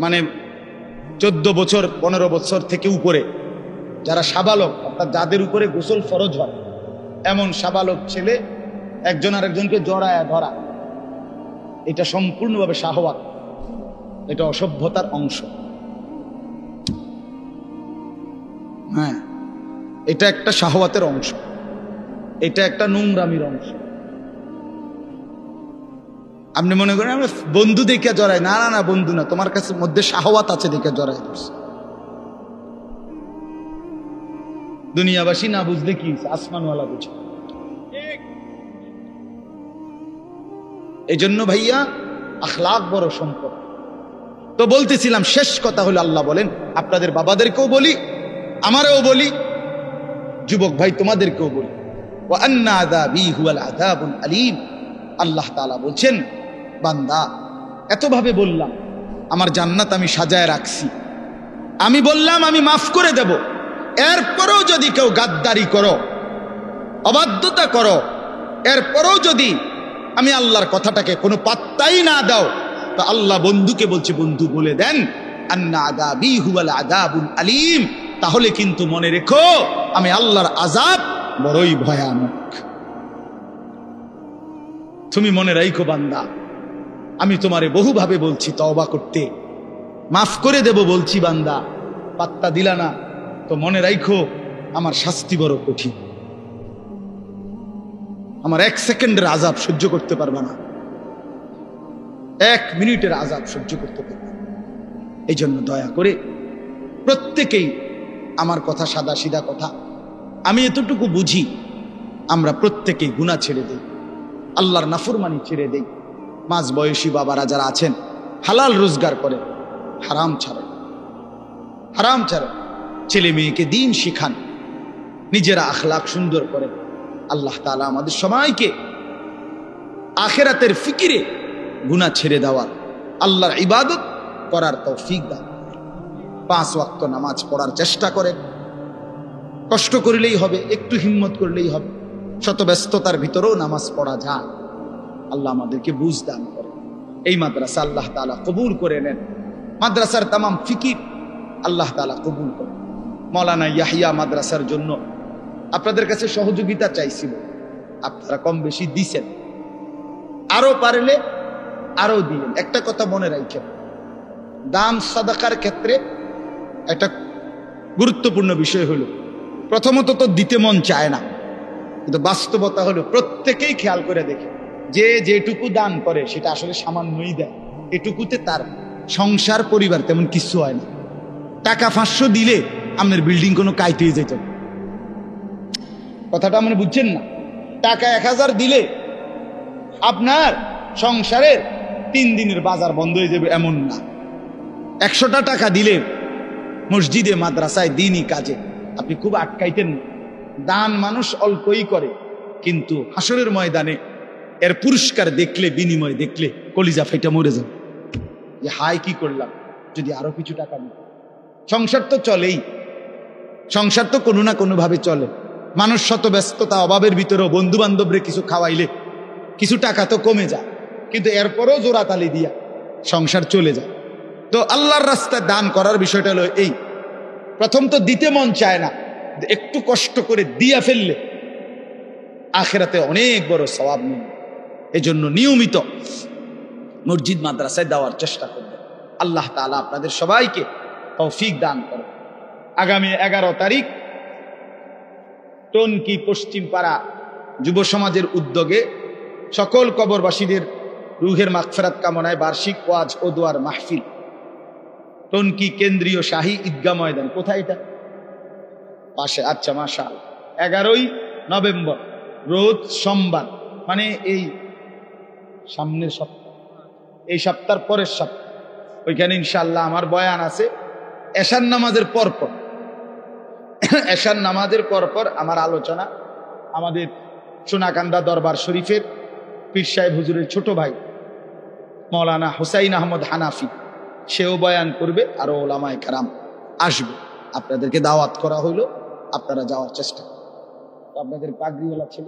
মানে 14 বছর 15 বছর থেকে উপরে যারা সাবালক, অর্থাৎ যাদের উপরে গোসল ফরজ হয়, এমন সাবালক ছেলে একজন আরেকজনকে জড়ায়া ধরা, এটা সম্পূর্ণভাবে শাহওয়াত, এটা অসভ্যতার অংশ। হ্যাঁ, এটা একটা শাহওয়াতের অংশ, এটা একটা নোংরামির অংশ। আপনি মনে করেন আমরা বন্ধু দেখে জড়াই, না না না, বন্ধু না, তোমার কাছে মধ্যে শাহওয়াত আছে দেখে জড়াই ধরছে। দুনিয়াবাসী না বুঝলে কি আসমানওয়ালা বুঝে। এই জন্য ভাইয়া আখলাক বড় সম্পদ। তো বলতেছিলাম, শেষ কথা হলো আল্লাহ বলেন, আপনাদের বাবাদেরকেও বলি, আমারও বলি, যুবক ভাই তোমাদেরকেও বলি, ওয়া আন্না আযাবি হুয়াল আযাবুল আলীম। আল্লাহ তাআলা বলছেন, বান্দা এতভাবে বললাম, আমার জান্নাত আমি সাজায় রাখছি, আমি বললাম আমি মাফ করে দেব, এরপরেও যদি কেউ গাদ্দারি করো, অবাধ্যতা করো, এরপরেও যদি আমি আল্লাহর কথাটাকে কোনো পাত্তাই না দাও, তো আল্লাহ বন্ধুকে বলছে, বন্ধু বলে দেন, আন্না আযাবি হুয়াল আযাবুল আলীম, তাহলে কিন্তু মনে রেখো আমি আল্লাহর আযাব বড়ই ভয়ানক। তুমি মনে রাখো বান্দা, আমি তোমারে বহুভাবে বলছি তওবা করতে, মাফ করে দেব বলছি, বান্দা পাত্তা দিলা না, তো মনে রাখো আমার শাস্তি বড় কঠিন, আমার 1 সেকেন্ডের আযাব সহ্য করতে পারবা না, 1 মিনিটের আযাব সহ্য করতে পারবা না। এই জন্য দয়া করে প্রত্যেকেই, আমার কথা সাদা সিধা কথা, আমি এতটুকু বুঝি, আমরা প্রত্যেকেই গুনাহ ছেড়ে দেই, আল্লাহর নাফরমানি ছেড়ে দেই। মাঝ বয়সী বাবারা যারা আছেন, হালাল রোজগার করেন, হারাম ছাড়েন, হারাম ছাড়েন, ছেলে মেয়েকে দিন শিখান, নিজেরা আখলাক সুন্দর করেন। আল্লাহ তাআলা আমাদের সবাইকে আখিরাতের ফিকিরে গুনাহ ছেড়ে দেওয়ার, আল্লাহর ইবাদত করার তৌফিক দান। 5 ওয়াক্ত নামাজ পড়ার চেষ্টা করেন, কষ্ট করলেই হবে, একটু হিম্মত করলেই হবে, শত ব্যস্ততার ভিতরেও নামাজ পড়া যায়। আল্লাহ আমাদেরকে বুঝ দান করেন। এই মাদ্রাসা আল্লাহ তাআলা কবুল করে নেন, মাদ্রাসার তামাম ফিকির আল্লাহ তাআলা কবুল করেন। মাওলানা ইয়াহিয়া মাদ্রাসার জন্য আপনাদের কাছে সহযোগিতা চাইছিল, আপনারা কম বেশি দিছেন, আরো পারলে আরো দিলেন। একটা কথা মনে রাখেন, দান সাদাকার ক্ষেত্রে একটা গুরুত্বপূর্ণ বিষয় হলো, প্রথমত তো দিতে মন চায় না, কিন্তু বাস্তবতা হলো প্রত্যেকেই খেয়াল করে দেখে, যে যেটুকু দান করে সেটা আসলে সামান্যই দেয়, এটুকুতে তার সংসার পরিবার তেমন কিছু হয় না। টাকা 500 দিলে আপনার বিল্ডিং কোনো কাইতেই যেত, কথাটা আপনি বুঝছেন না। টাকা 1000 দিলে আপনার সংসারের 3 দিনের বাজার বন্ধ হয়ে যাবে এমন না। 100টা টাকা দিলে মসজিদে মাদ্রাসায় দ্বীনি কাজে আপনি খুব আটকাইতেন না। দান মানুষ অল্পই করে, কিন্তু হাসরের ময়দানে এর পুরস্কার দেখলে, বিনিময় দেখলে কলিজা ফেটে মরে যাবে, যে হাই কি করলাম, যদি আরো কিছু টাকা নিত। সংসার তো চলেই, সংসার তো কোনো না কোনো ভাবে চলে। মানুষ শত ব্যস্ততা অভাবের ভিতরেও বন্ধু বান্ধবরে কিছু খাওয়াইলে কিছু টাকা তো কমে যায়, কিন্তু এরপরও জোড়াতালি দিয়া সংসার চলে যায়। তো আল্লাহর রাস্তায় দান করার বিষয়টা হলো এই, প্রথম তো দিতে মন চায় না, একটু কষ্ট করে দিয়া ফেললে আখিরাতে অনেক বড় সওয়াব মিলবে। এই জন্য নিয়মিত মসজিদ মাদ্রাসায় দেওয়ার চেষ্টা করবেন। আল্লাহ তাআলা আপনাদের সবাইকে তৌফিক দান করেন। আগামী 11 তারিখ টনকি পশ্চিম পাড়া যুব সমাজের উদ্যোগে সকল কবরবাসীদের রুহের মাগফিরাত কামনায় বার্ষিক ওয়াজ ও দোয়ার মাহফিল, টনকি কেন্দ্রীয় শাহী ঈদগাহ ময়দান। কোথায় এটা? পাশে। আচ্ছা, মাশাআল্লাহ। 11ই নভেম্বর রোজ সোমবার, মানে এই সামনের সপ্তাহ, এই সপ্তাহের পরের সপ্তাহ, ওইখানে ইনশাআল্লাহ আমার বয়ান আছে। এশার নামাজের পরপর, এশার নামাজের পরপর আমার আলোচনা আমাদের সোনাকান্দা দরবার শরীফের পীর সাহেব হুজুরের ছোট ভাই মাওলানা হুসাইন আহমদ হানাফি, সেও বয়ান করবে, আরো ওলামায়ে কেরাম আসবে। আপনাদেরকে দাওয়াত করা হইলো, আপনারা যাওয়ার চেষ্টা করুন। আপনাদের পাগড়িওয়ালা ছিল